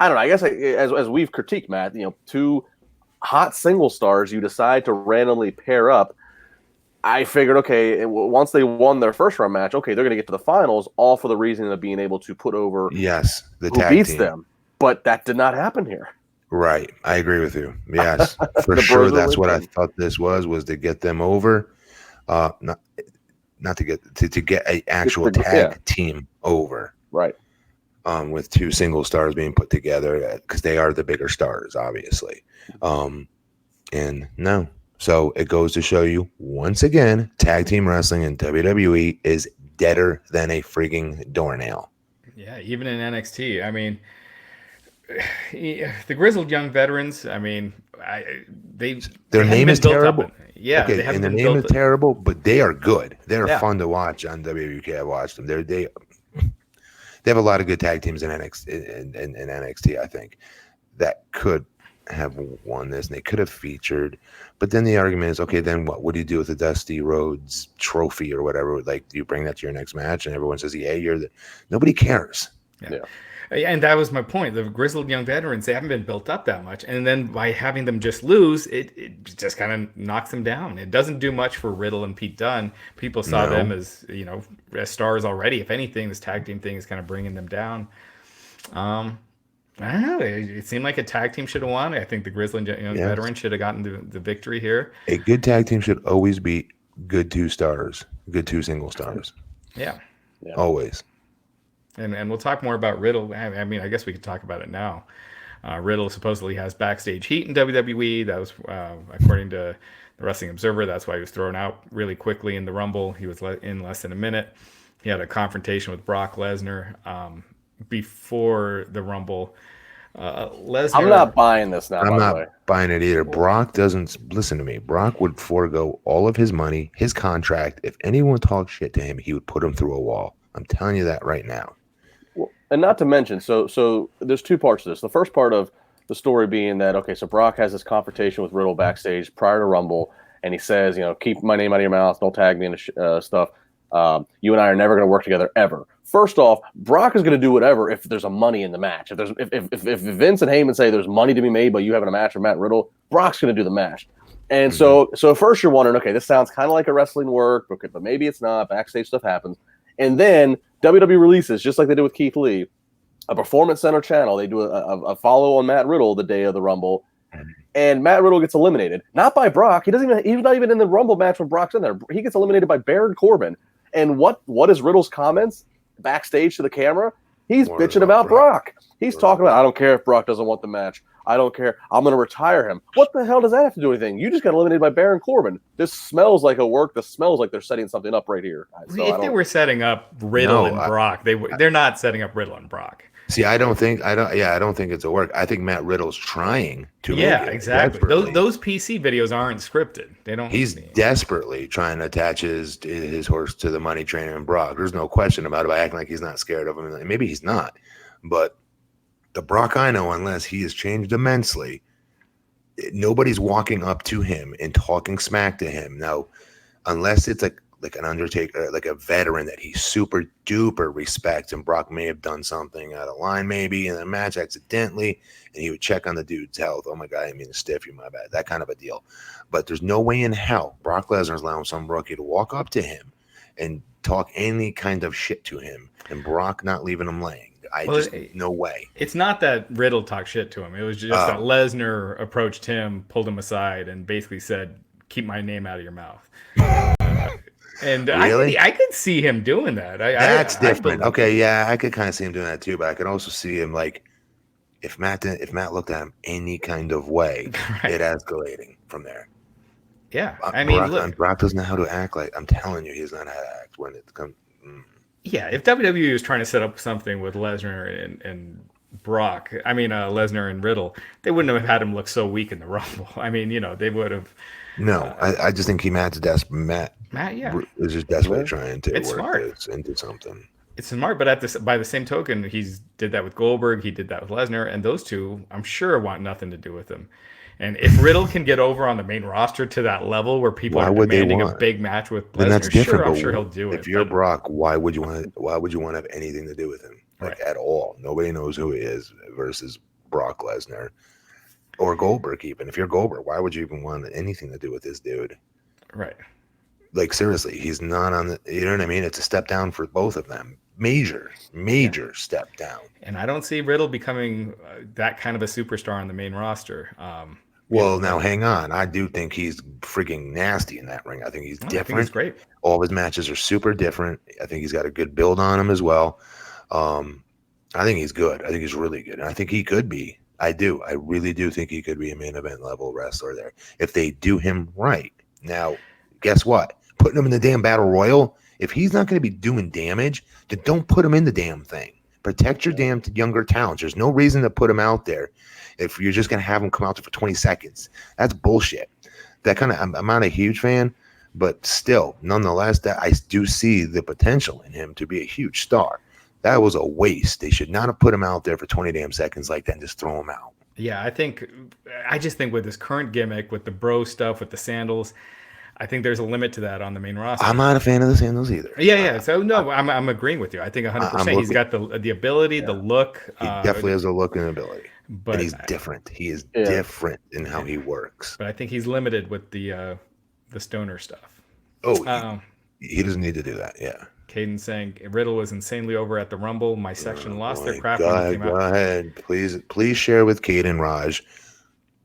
I don't know, I guess as we've critiqued, Matt, two hot single stars you decide to randomly pair up. I figured, okay, once they won their first round match, okay, they're going to get to the finals, all for the reason of being able to put over the who tag beats team. them. But that did not happen here. Right. I agree with you. Yes, for sure. That's what I thought this was to get them over. Not to get an actual tag team over, right? With two single stars being put together because they are the bigger stars, obviously. And no, So it goes to show you once again, tag team wrestling in WWE is deader than a freaking doornail. Yeah, even in NXT. I mean, the grizzled young veterans. I mean, their name is terrible. Yeah, okay, and their name is terrible, but they are good. They're fun to watch on WWK. I watched them. They have a lot of good tag teams in NXT. In NXT, I think that could have won this, and they could have featured. But then the argument is, okay, then what? What do you do with the Dusty Rhodes Trophy or whatever? Like, do you bring that to your next match? And everyone says, yeah, you're the. Nobody cares. Yeah. And that was my point. The grizzled young veterans, they haven't been built up that much. And then by having them just lose, it just kind of knocks them down. It doesn't do much for Riddle and Pete Dunne. People saw them as, as stars already. If anything, this tag team thing is kind of bringing them down. I don't know. It seemed like a tag team should have won. I think the grizzled young veteran should have gotten the victory here. A good tag team should always be good two stars, good two single stars. Yeah. Always. And we'll talk more about Riddle. I mean, I guess we could talk about it now. Riddle supposedly has backstage heat in WWE. That was, according to the Wrestling Observer, that's why he was thrown out really quickly in the Rumble. He was in less than a minute. He had a confrontation with Brock Lesnar before the Rumble. Lesnar. I'm not buying this now. I'm not buying it either. Brock doesn't listen to me. Brock would forego all of his money, his contract. If anyone talked shit to him, he would put him through a wall. I'm telling you that right now. Well, and not to mention, so there's two parts to this. The first part of the story being that, okay, so Brock has this confrontation with Riddle backstage prior to Rumble, and he says, keep my name out of your mouth, don't tag me in stuff. You and I are never going to work together ever. First off, Brock is going to do whatever if there's a money in the match. If Vince and Heyman say there's money to be made by you having a match with Matt Riddle, Brock's going to do the match. And so first you're wondering, okay, this sounds kind of like a wrestling work, but maybe it's not. Backstage stuff happens. And then WWE releases, just like they did with Keith Lee, a Performance Center channel. They do a follow on Matt Riddle the day of the Rumble, and Matt Riddle gets eliminated. Not by Brock. He's not even in the Rumble match when Brock's in there. He gets eliminated by Baron Corbin. And what is Riddle's comments backstage to the camera? He's bitching about Brock. He's talking about, I don't care if Brock doesn't want the match. I don't care. I'm going to retire him. What the hell does that have to do with anything? You just got eliminated by Baron Corbin. This smells like a work. This smells like they're setting something up right here. If they were setting up Riddle and Brock, they're not setting up Riddle and Brock. See, I don't think it's a work. I think Matt Riddle's trying to. Yeah, exactly. Those PC videos aren't scripted. They don't. He's desperately trying to attach his horse to the money train and Brock. There's no question about it. By acting like he's not scared of him, maybe he's not. But the Brock I know, unless he has changed immensely, nobody's walking up to him and talking smack to him. Now, unless it's like an Undertaker, like a veteran that he super duper respects, and Brock may have done something out of line maybe in a match accidentally, and he would check on the dude's health. Oh my God, I mean to stiff you, my bad. That kind of a deal. But there's no way in hell Brock Lesnar's allowing some rookie to walk up to him and talk any kind of shit to him, and Brock not leaving him laying. No way. It's not that Riddle talked shit to him. It was just that Lesnar approached him, pulled him aside, and basically said, "Keep my name out of your mouth." And really? I could see him doing that. That's different. Okay, yeah, I could kind of see him doing that too, but I could also see him like if Matt looked at him any kind of way, it escalating from there. Yeah, Brock doesn't know how to act. Like I'm telling you, he's not how to act when it comes. Yeah, if WWE was trying to set up something with Lesnar and Brock, Lesnar and Riddle, they wouldn't have had him look so weak in the Rumble. They would have. No, I just think Matt, yeah, is just desperately trying to work this into something. It's smart, but by the same token, he's did that with Goldberg, he did that with Lesnar, and those two, I'm sure, want nothing to do with him. And if Riddle can get over on the main roster to that level where people are demanding a big match with Lesnar, that's different. I'm sure he'll do it. If you're Brock, why would you want to have anything to do with him? At all? Nobody knows who he is versus Brock Lesnar or Goldberg. Even if you're Goldberg, why would you even want anything to do with this dude? Right. Like seriously, he's not on the. You know what I mean? It's a step down for both of them. Major step down. And I don't see Riddle becoming that kind of a superstar on the main roster. Now hang on. I do think he's freaking nasty in that ring. I think he's different. I think he's great. All of his matches are super different. I think he's got a good build on him as well. I think he's good. I think he's really good. And I think he could be I do. I really do think he could be a main event level wrestler there if they do him right. Now, guess what? Putting him in the damn battle royal, if he's not going to be doing damage, then don't put him in the damn thing. Protect your damn younger talents. There's no reason to put him out there if you're just going to have him come out there for 20 seconds. That's bullshit. That kind of, I'm not a huge fan, but still, nonetheless, that I do see the potential in him to be a huge star. That was a waste. They should not have put him out there for 20 damn seconds like that and just throw him out. Yeah, I just think with this current gimmick, with the bro stuff, with the sandals, I think there's a limit to that on the main roster. I'm not a fan of the sandals either. Yeah. So no, I'm agreeing with you. I think 100%. He's got the ability, the look. He definitely has a look and ability. But he's different. He is different in how he works. But I think he's limited with the stoner stuff. Oh, he doesn't need to do that. Yeah. Caden saying Riddle was insanely over at the Rumble. My section lost their crap. Go ahead. Please share with Caden Raj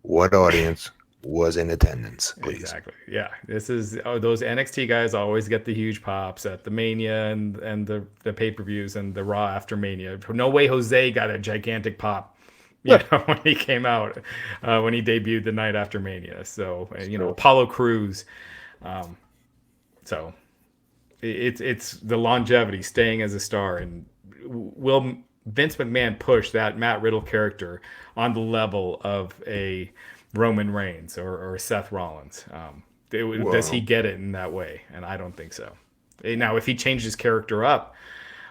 what audience was in attendance, please. Exactly. Yeah. This is those NXT guys always get the huge pops at the Mania and the pay-per-views and the Raw after Mania. No way Jose got a gigantic pop. When he came out, when he debuted the night after Mania. So, Apollo Crews. So it's the longevity, staying as a star. And will Vince McMahon push that Matt Riddle character on the level of a Roman Reigns or Seth Rollins? Does he get it in that way? And I don't think so. Now, if he changed his character up,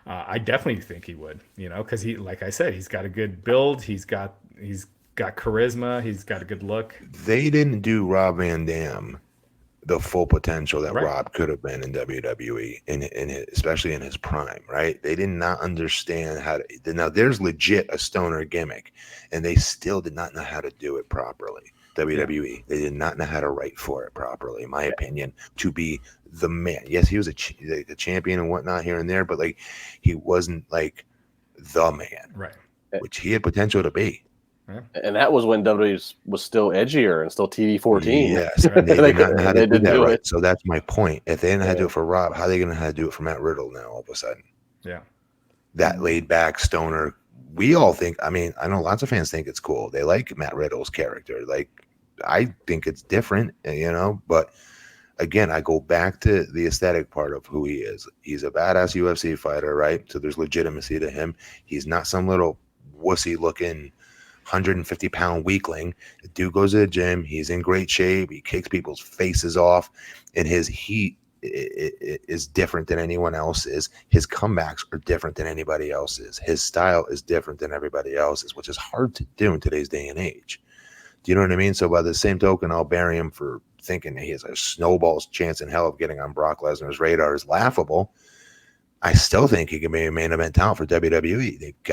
I definitely think he would, because he, like I said, he's got a good build. He's got charisma. He's got a good look. They didn't do Rob Van Dam the full potential that Rob could have been in WWE, especially in his prime, right? They did not understand how to. Now, there's legit a stoner gimmick, and they still did not know how to do it properly. WWE, they did not know how to write for it properly, in my opinion, to be the man. Yes, he was a champion and whatnot here and there, but like he wasn't like the man, right? Which he had potential to be. Yeah. And that was when WWE was still edgier and still TV 14. Yes, they did not know how to do that right. So that's my point. If they didn't know how to do it for Rob, how are they going to know how to do it for Matt Riddle now all of a sudden? Yeah. That laid back stoner. We all think, I know lots of fans think it's cool. They like Matt Riddle's character. Like, I think it's different, but again, I go back to the aesthetic part of who he is. He's a badass UFC fighter, right? So there's legitimacy to him. He's not some little wussy looking 150-pound weakling. The dude goes to the gym. He's in great shape. He kicks people's faces off, and his heat is different than anyone else's. His comebacks are different than anybody else's. His style is different than everybody else's, which is hard to do in today's day and age. Do you know what I mean? So by the same token, I'll bury him for thinking he has a snowball's chance in hell of getting on Brock Lesnar's radar is laughable. I still think he can be a main event talent for WWE. They've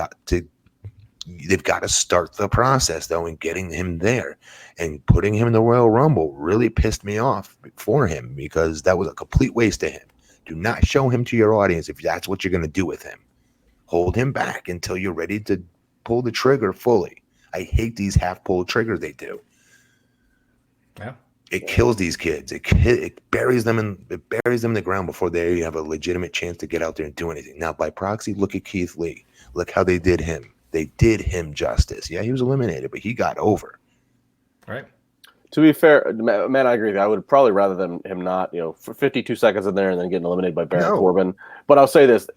got to start the process, though, in getting him there. And putting him in the Royal Rumble really pissed me off for him because that was a complete waste of him. Do not show him to your audience if that's what you're going to do with him. Hold him back until you're ready to pull the trigger fully. I hate these half-pull triggers they do. Yeah. It kills these kids. It buries them in the ground before they have a legitimate chance to get out there and do anything. Now, by proxy, look at Keith Lee. Look how they did him. They did him justice. Yeah, he was eliminated, but he got over. Right. To be fair, man, I agree with you. I would probably rather than him not, for 52 seconds in there and then getting eliminated by Baron Corbin. But I'll say this: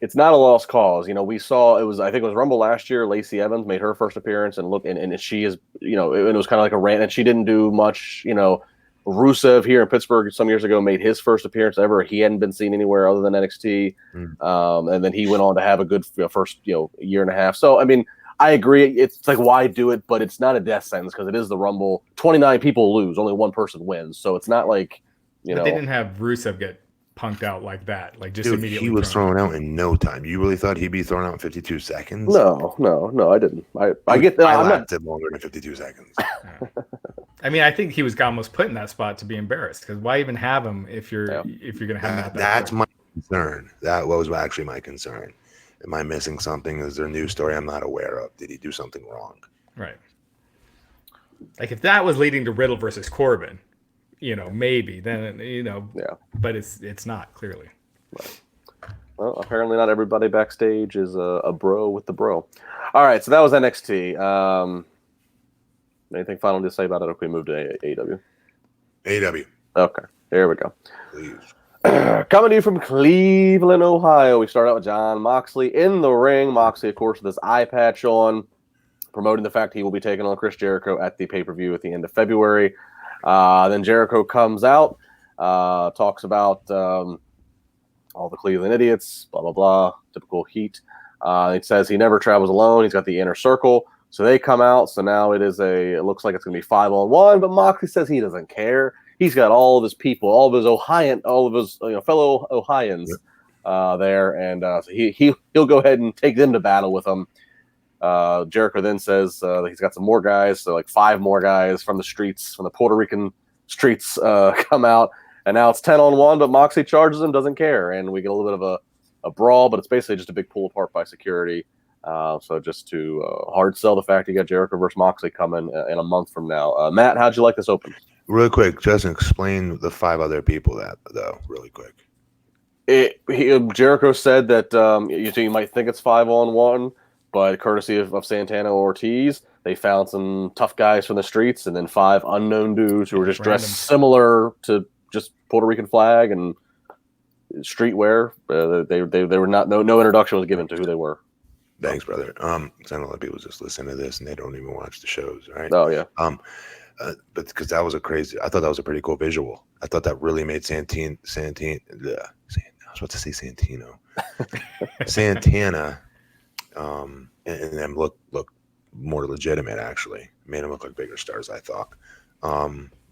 it's not a lost cause. We saw I think it was Rumble last year. Lacey Evans made her first appearance, and she is, it was kind of like a rant, and she didn't do much. Rusev here in Pittsburgh some years ago made his first appearance ever. He hadn't been seen anywhere other than NXT, and then he went on to have a good first year and a half. So I agree. It's like, why do it? But it's not a death sentence because it is the Rumble. 29 people lose, only one person wins. So it's not like But they didn't have Rusev get punked out like that. Like just immediately. He was thrown out in no time. You really thought he'd be thrown out in 52 seconds? No, I didn't. I get that. I lacked it longer than 52 seconds. I think he was almost put in that spot to be embarrassed because why even have him if you're going to have him? That's my concern. That was actually my concern. Am I missing something? Is there a news story I'm not aware of? Did he do something wrong? Right. Like if that was leading to Riddle versus Corbin, maybe then, but it's not clearly. Right. Well, apparently not everybody backstage is a bro with the bro. All right, so that was NXT. Anything final to say about it if we move to AEW? AEW. Okay, here we go. Please. Coming to you from Cleveland, Ohio, we start out with Jon Moxley in the ring. Moxley, of course, with his eye patch on, promoting the fact he will be taking on Chris Jericho at the pay-per-view at the end of February. Then Jericho comes out, talks about all the Cleveland idiots, blah, blah, blah, typical heat. It says he never travels alone. He's got the inner circle. So they come out. So now it looks like it's going to be 5-on-1, but Moxley says he doesn't care. He's got all of his people, all of his fellow Ohioans there. And so he'll go ahead and take them to battle with him. Jericho then says he's got some more guys. So like 5 more guys from the streets, from the Puerto Rican streets come out. And now it's 10-on-1, but Moxley charges him, doesn't care. And we get a little bit of a brawl, but it's basically just a big pull apart by security. So just to hard sell the fact you got Jericho versus Moxley coming in a month from now. Matt, how'd you like this open? Really quick, Justin, explain the 5 other people really quick. Jericho said that you might think it's 5-on-1, but courtesy of Santana or Ortiz, they found some tough guys from the streets and then 5 unknown dudes who were just dressed similar to just Puerto Rican flag and streetwear. They were not no introduction was given to who they were. Thanks, brother. I know a lot of people just listen to this and they don't even watch the shows, right? Oh yeah. But because I thought that was a pretty cool visual. I thought that really made I was about to say Santino, Santana, and them look more legitimate. Actually, made them look like bigger stars. I thought.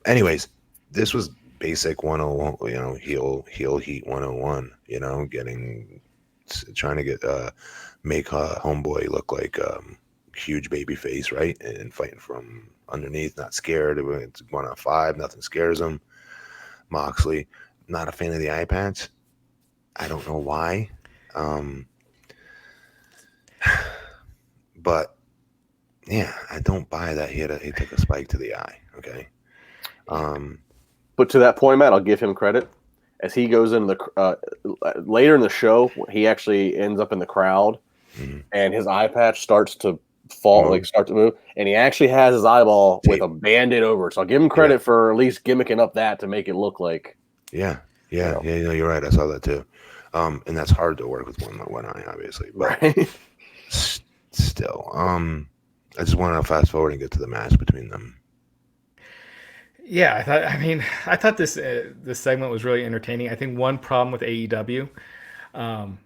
Anyways, this was basic 101, heel heat 101. Trying to make homeboy look like huge baby face, right? And fighting from underneath, not scared. It's 1-on-5, nothing scares him. Moxley, not a fan of the eye patch. I don't know why. But yeah, I don't buy that he took a spike to the eye. Okay. But to that point, Matt, I'll give him credit. As he goes into the later in the show, he actually ends up in the crowd, and his eye patch starts to fall, start to move, and he actually has his eyeball with a Band-Aid over it. So I'll give him credit for at least gimmicking up that to make it look like. Yeah, you're right. I saw that too, and that's hard to work with one eye, obviously. But right. Still, I just wanted to fast forward and get to the match between them. Yeah, I thought this segment was really entertaining. I think one problem with AEW, and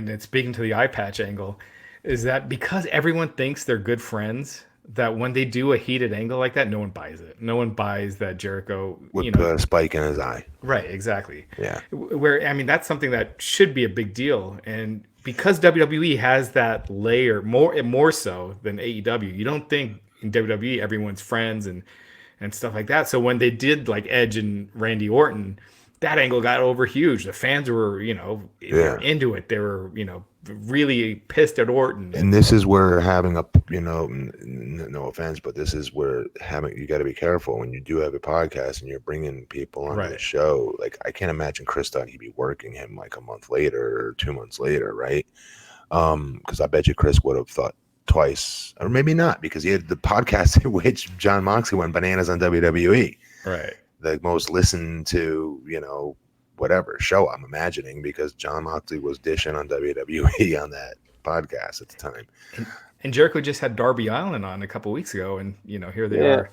it's speaking to the eye patch angle, is that because everyone thinks they're good friends, that when they do a heated angle like that, no one buys it. No one buys that Jericho would put a spike in his eye. Right, exactly. Yeah. That's something that should be a big deal, and because WWE has that layer more so than AEW, you don't think in WWE everyone's friends and stuff like that. So when they did like Edge and Randy Orton, that angle got over huge. The fans were, into it. They were, really pissed at Orton. And this is where having no offense, but this is where you got to be careful when you do have a podcast and you're bringing people on the show. Like, I can't imagine Chris thought he'd be working him like a month later or 2 months later, right? Because I bet you Chris would have thought twice, or maybe not, because he had the podcast in which Jon Moxley went bananas on WWE, right? The most listened to, whatever show, I'm imagining, because Jon Moxley was dishing on WWE on that podcast at the time. And Jericho just had Darby Allin on a couple weeks ago, and here they are.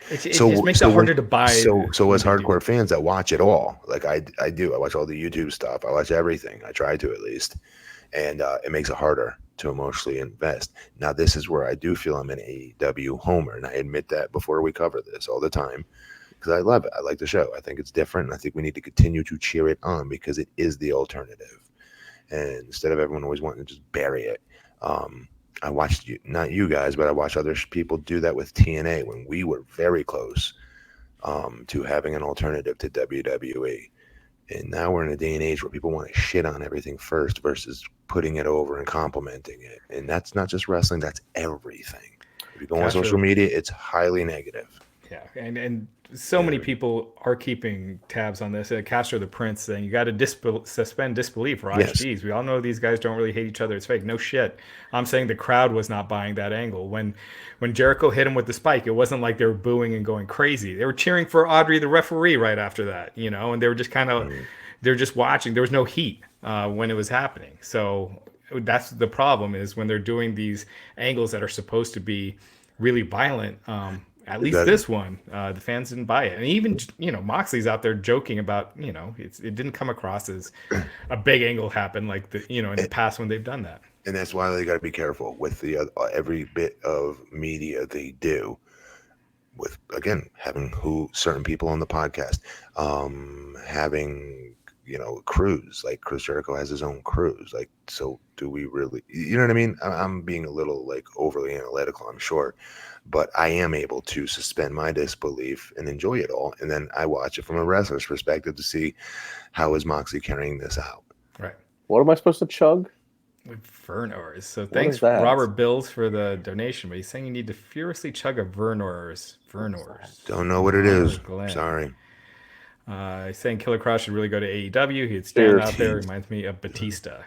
It just makes it harder to buy. So as hardcore fans that watch it all, like I do, I watch all the YouTube stuff, I watch everything, I try to at least, and it makes it harder to emotionally invest. Now, this is where I do feel I'm an AEW homer, and I admit that before we cover this all the time, because I love it. I like the show. I think it's different, and I think we need to continue to cheer it on because it is the alternative. And instead of everyone always wanting to just bury it, I watched not you guys, but I watched other people do that with TNA when we were very close to having an alternative to WWE. And now we're in a day and age where people want to shit on everything first versus putting it over and complimenting it. And that's not just wrestling, that's everything. If you go on social media, it's highly negative. Yeah. And so many people are keeping tabs on this. Castro the Prince saying you got to suspend disbelief, Raj. Yes. Geez, we all know these guys don't really hate each other. It's fake. No shit. I'm saying the crowd was not buying that angle. When Jericho hit him with the spike, it wasn't like they were booing and going crazy. They were cheering for Audrey, the referee, right after that, and they were just kind of, they're just watching. There was no heat when it was happening. So that's the problem, is when they're doing these angles that are supposed to be really violent. At least this one, the fans didn't buy it. And even, Moxley's out there joking about, it didn't come across as a big angle happened like in the past when they've done that. And that's why they got to be careful with the every bit of media they do. With, again, having certain people on the podcast, having, crews, like Chris Jericho has his own crews. Like, so do we really, you know what I mean? I'm being a little overly analytical, I'm sure. But I am able to suspend my disbelief and enjoy it all. And then I watch it from a wrestler's perspective to see how is Moxley carrying this out. Right. What am I supposed to chug? With Vernors. So thanks, Robert Bills, for the donation. But he's saying you need to furiously chug a Vernors. Don't know what it is. Sorry. He's saying Killer Cross should really go to AEW. He'd stand out there. Reminds me of Batista.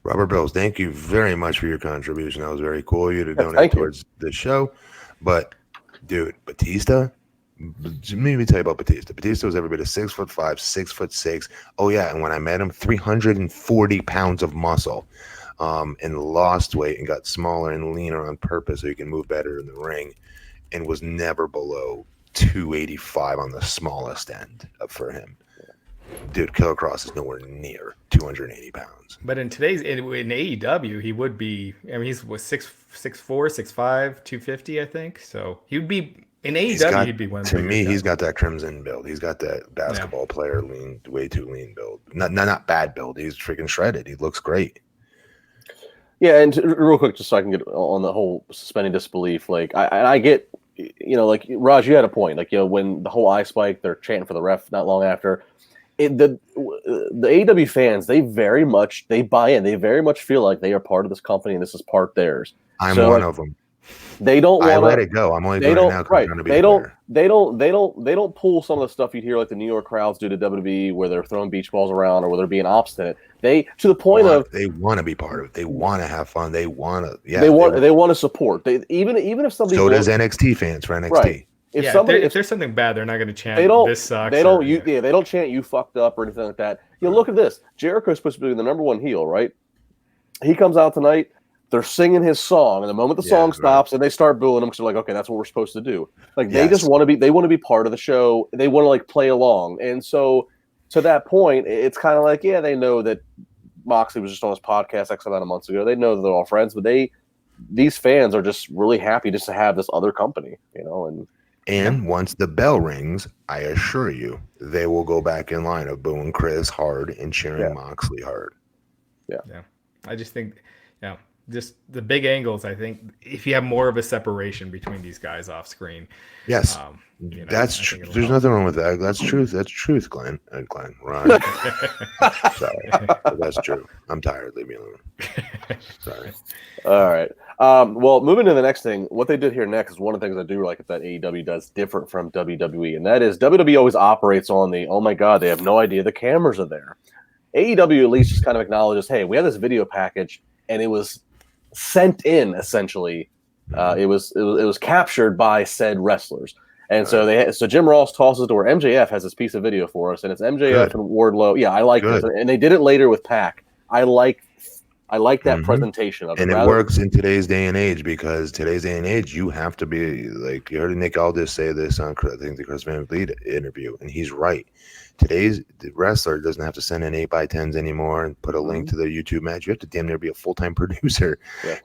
Robert Bills, thank you very much for your contribution. That was very cool of you to donate towards the show. But, dude, Batista, let me tell you about Batista. Batista was every bit of 6'5", 6'6". Oh, yeah, and when I met him, 340 pounds of muscle, and lost weight and got smaller and leaner on purpose so he can move better in the ring, and was never below 285 on the smallest end for him. Dude, Killer Cross is nowhere near 280 pounds. But in AEW, he would be. I mean, he's 6'4", 6'5", 250, I think. So he would be in AEW. He'd be one. To me, he's got that crimson build. He's got that basketball player way too lean build. Not bad build. He's freaking shredded. He looks great. Yeah, and real quick, just so I can get on the whole suspending disbelief. I get, like Raj, you had a point. When the whole eye spike, they're chanting for the ref not long after. The AEW fans, they buy in. They very much feel like they are part of this company and this is part theirs. I'm one of them. They don't want to let it go. I'm only doing it now because I'm trying to be fair. They don't pull some of the stuff you'd hear like the New York crowds do to WWE, where they're throwing beach balls around or where they're being obstinate. They want to be part of it. They want to have fun. They want to. Yeah. They want to support. Even if somebody. So does NXT fans for NXT. Right. If there's something bad, they're not going to chant. This sucks. They don't chant "you fucked up" or anything like that. Look at this. Jericho's supposed to be the number one heel, right? He comes out tonight. They're singing his song, and the moment the song stops, and they start booing him, because they're like, "Okay, that's what we're supposed to do." They just want to be. They want to be part of the show. They want to play along, and so to that point, it's kind of like, they know that Moxley was just on his podcast X amount of months ago. They know that they're all friends, but these fans are just really happy just to have this other company, And once the bell rings, I assure you, they will go back in line of booing Chris hard and cheering Moxley hard. Yeah. I just think, just the big angles. I think if you have more of a separation between these guys off screen. Yes, that's true. There's nothing wrong with that. That's truth. That's truth, Glenn. Ron. Sorry, but that's true. I'm tired. Leave me alone. Sorry. All right. Well, moving to the next thing, what they did here next is one of the things I do like that AEW does different from WWE, and that is WWE always operates on the, oh my God, they have no idea the cameras are there. AEW at least just kind of acknowledges, hey, we have this video package, and it was sent in essentially. It was captured by said wrestlers, and so Jim Ross tosses it to where MJF has this piece of video for us, and it's MJF and Wardlow. Yeah, I like this, and they did it later with Pac. I like that presentation of it. And it works in today's day and age, because today's day and age, you have to be like, you heard Nick Aldis say this on, I think, the Chris Van Vliet interview, and he's right. Today's wrestler doesn't have to send in 8x10s anymore and put a link to their YouTube match. You have to damn near be a full-time producer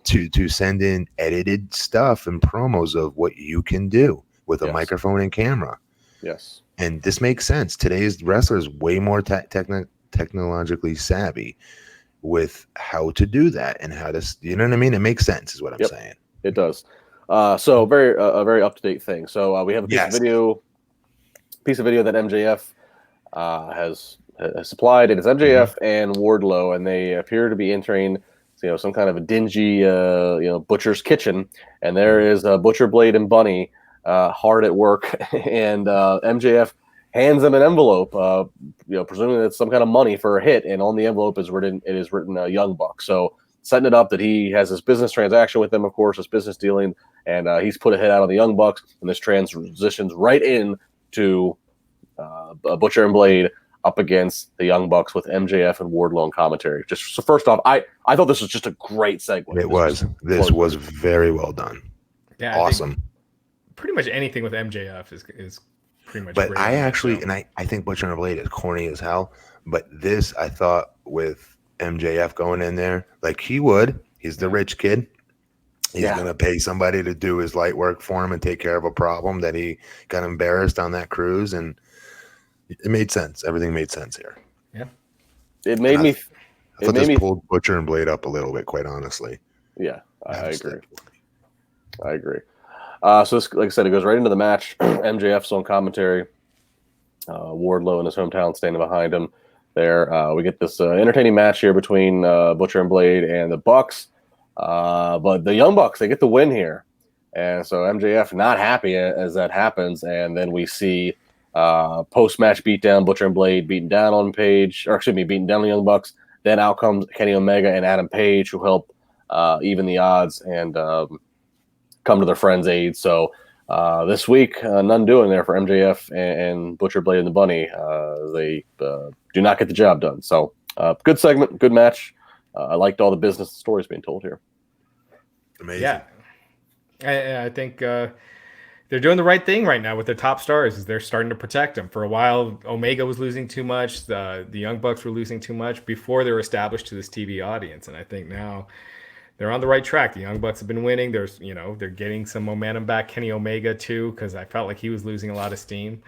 to send in edited stuff and promos of what you can do with a microphone and camera. Yes. And this makes sense. Today's wrestler is way more technologically savvy with how to do that and how to, you know what I mean? It makes sense is what I'm saying. It does. So a very up-to-date thing. So we have a piece of video that MJF has supplied, and it's MJF and Wardlow, and they appear to be entering some kind of a dingy butcher's kitchen, and there is Butcher Blade and Bunny hard at work, and MJF hands him an envelope, presuming it's some kind of money for a hit, and on the envelope is written Young Buck. So setting it up that he has this business transaction with them, of course, this business dealing, and he's put a hit out on the Young Bucks, and this transitions right in to Butcher and Blade up against the Young Bucks with MJF and Wardlow on commentary. Just so first off, I thought this was just a great segue. This was very well done. Yeah, awesome. Pretty much anything with MJF is pretty much. But I think Butcher and Blade is corny as hell. But this, I thought, with MJF going in there, like he's the rich kid. He's going to pay somebody to do his light work for him and take care of a problem that he got embarrassed on that cruise. And it made sense. Everything made sense here. Yeah. It made me. I thought this pulled Butcher and Blade up a little bit, quite honestly. Yeah, I agree. So this, like I said, it goes right into the match. MJF's on commentary. Wardlow in his hometown standing behind him. There, we get this entertaining match here between Butcher and Blade and the Bucks. But the Young Bucks, they get the win here. And so MJF not happy as that happens. And then we see post-match beatdown, Butcher and Blade beating down on beating down the Young Bucks. Then out comes Kenny Omega and Adam Page, who help even the odds and come to their friend's aid. So this week, none doing there for MJF and Butcher, Blade, and the Bunny. They do not get the job done. So good segment, good match. I liked all the business stories being told here. Amazing. Yeah, I think they're doing the right thing right now with their top stars. Is they're starting to protect them. For a while, Omega was losing too much. The Young Bucks were losing too much before they were established to this TV audience. And I think now they're on the right track. The Young Bucks have been winning. They're getting some momentum back. Kenny Omega too, because I felt like he was losing a lot of steam.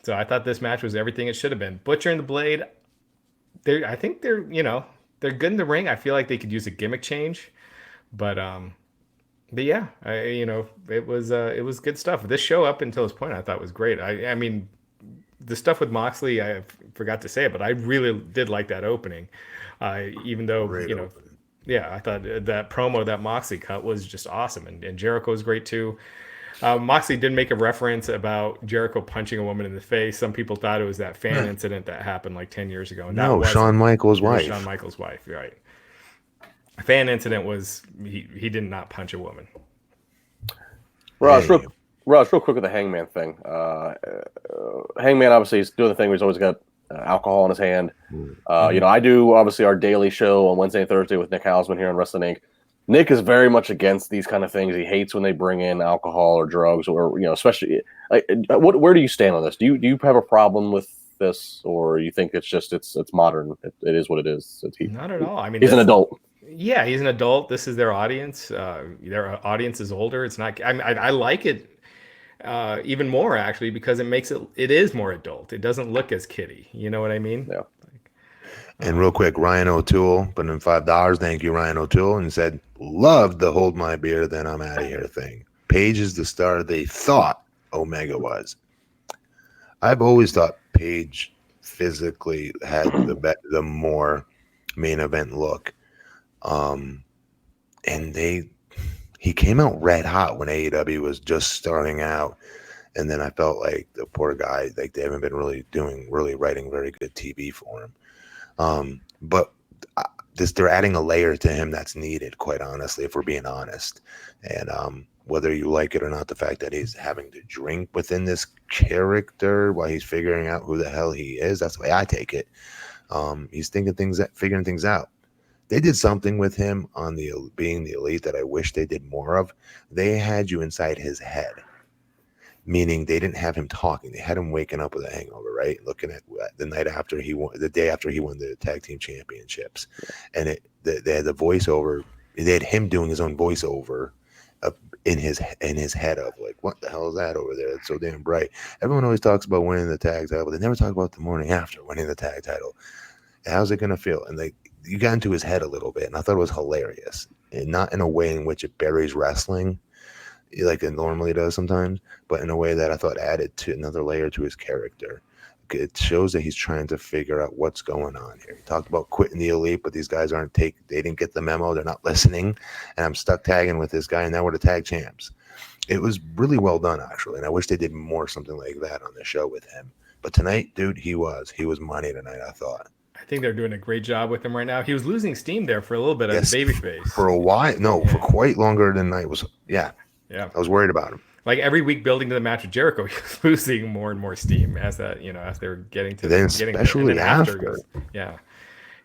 So I thought this match was everything it should have been. Butcher and the Blade, I think they're good in the ring. I feel like they could use a gimmick change, but yeah, it was good stuff. This show up until this point I thought was great. I mean, the stuff with Moxley, I forgot to say it, but I really did like that opening. Even though I thought that promo that Moxley cut was just awesome, and Jericho was great too. Moxley did make a reference about Jericho punching a woman in the face. Some people thought it was that fan incident that happened like 10 years ago. And Shawn Michaels' wife. Shawn Michaels' wife, right. Fan incident was he did not punch a woman. Raj, real quick with the Hangman thing. Hangman, obviously, he's doing the thing where he's always got alcohol in his hand. I do, obviously, our daily show on Wednesday and Thursday with Nick Hausman here on Wrestling Inc. Nick is very much against these kind of things. He hates when they bring in alcohol or drugs, or especially. Where do you stand on this? Do you have a problem with this, or you think it's modern? It is what it is. Not at all. I mean, he's an adult. Yeah, he's an adult. This is their audience. Their audience is older. It's not. I like it even more actually because it is more adult. It doesn't look as kiddie. You know what I mean? Yeah. And real quick, Ryan O'Toole put in $5. Thank you, Ryan O'Toole, and said, "Love the hold my beer, then I'm out of here thing." Paige is the star they thought Omega was. I've always thought Paige physically had the more main event look. And he came out red hot when AEW was just starting out, and then I felt like the poor guy, like they haven't been really writing very good TV for him. But they're adding a layer to him that's needed, quite honestly, if we're being honest. And whether you like it or not, the fact that he's having to drink within this character while he's figuring out who the hell he is, that's the way I take it. He's figuring things out. They did something with him on being the elite that I wish they did more of. They had you inside his head, meaning they didn't have him talking. They had him waking up with a hangover, right? Looking at the night after the day after he won the tag team championships, and they had the voiceover. They had him doing his own voiceover in his head of like, what the hell is that over there? It's so damn bright. Everyone always talks about winning the tag title, but they never talk about the morning after winning the tag title. How's it gonna feel? And you got into his head a little bit, and I thought it was hilarious, and not in a way in which it buries wrestling like it normally does sometimes, but in a way that I thought added to another layer to his character. It shows that he's trying to figure out what's going on here. He talked about quitting the elite, but these guys they didn't get the memo. They're not listening, and I'm stuck tagging with this guy, and now we're the tag champs. It was really well done, actually, and I wish they did more something like that on the show with him. But tonight, dude, he was money tonight, I thought. I think they're doing a great job with him right now. He was losing steam there for a little bit as a babyface. For a while. No, for quite longer than I was. Yeah. Yeah. I was worried about him. Like every week building to the match with Jericho, he was losing more and more steam as that, as they were getting to especially after. Yeah.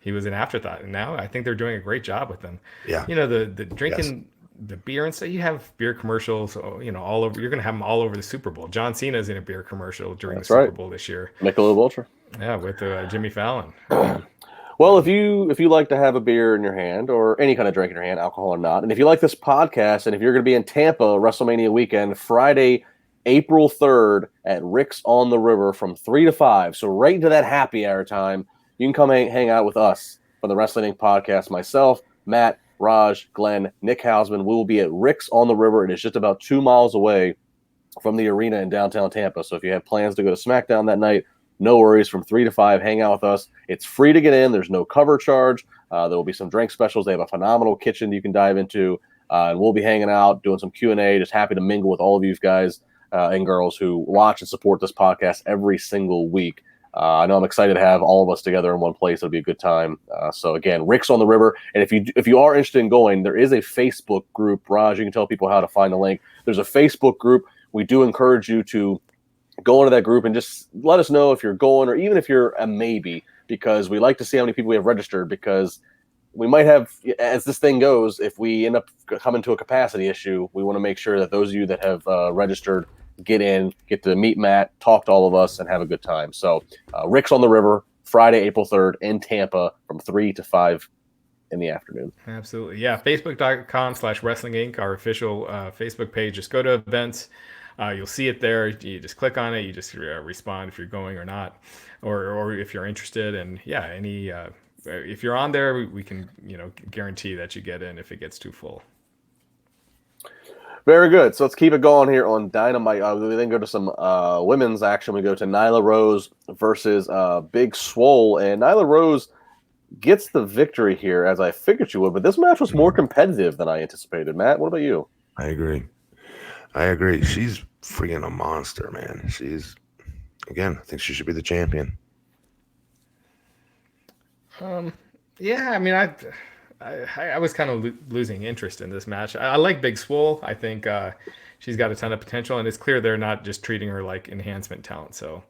He was an afterthought. And now I think they're doing a great job with them. Yeah. The drinking the beer and stuff, you have beer commercials, all over. You're going to have them all over the Super Bowl. John Cena's in a beer commercial during the Super Bowl this year. Michelob Ultra. Yeah, with Jimmy Fallon. Well, if you like to have a beer in your hand or any kind of drink in your hand, alcohol or not, and if you like this podcast, and if you're going to be in Tampa WrestleMania weekend, Friday, April 3rd at Rick's on the River from 3 to 5, so right into that happy hour time, you can come hang out with us for the Wrestling Inc. podcast. Myself, Matt, Raj, Glenn, Nick Hausman. We will be at Rick's on the River. It is just about 2 miles away from the arena in downtown Tampa. So if you have plans to go to SmackDown that night, no worries. From 3 to 5, hang out with us. It's free to get in. There's no cover charge. There will be some drink specials. They have a phenomenal kitchen you can dive into. And we'll be hanging out, doing some Q&A. Just happy to mingle with all of you guys and girls who watch and support this podcast every single week. I know I'm excited to have all of us together in one place. It'll be a good time. So again, Rick's on the River. And if you are interested in going, there is a Facebook group. Raj, you can tell people how to find the link. There's a Facebook group. We do encourage you to go into that group and just let us know if you're going or even if you're a maybe, because we like to see how many people we have registered, because we might have, as this thing goes, if we end up coming to a capacity issue, we want to make sure that those of you that have registered get in, get to meet Matt, talk to all of us, and have a good time. So Rick's on the River, Friday, April 3rd in Tampa from 3 to 5 in the afternoon. Absolutely. Yeah. Facebook.com/Wrestling Inc., our official Facebook page. Just go to events. You'll see it there. You just click on it. You just respond if you're going or not, or if you're interested. And yeah, if you're on there, we can guarantee that you get in if it gets too full. Very good. So let's keep it going here on Dynamite. We then go to some women's action. We go to Nyla Rose versus Big Swole, and Nyla Rose gets the victory here, as I figured she would. But this match was more competitive than I anticipated. Matt, what about you? I agree. She's freaking a monster, man. She's, again, I think she should be the champion. Yeah, I mean, I was kind of losing interest in this match. I like Big Swole. I think she's got a ton of potential, and it's clear they're not just treating her like enhancement talent. So,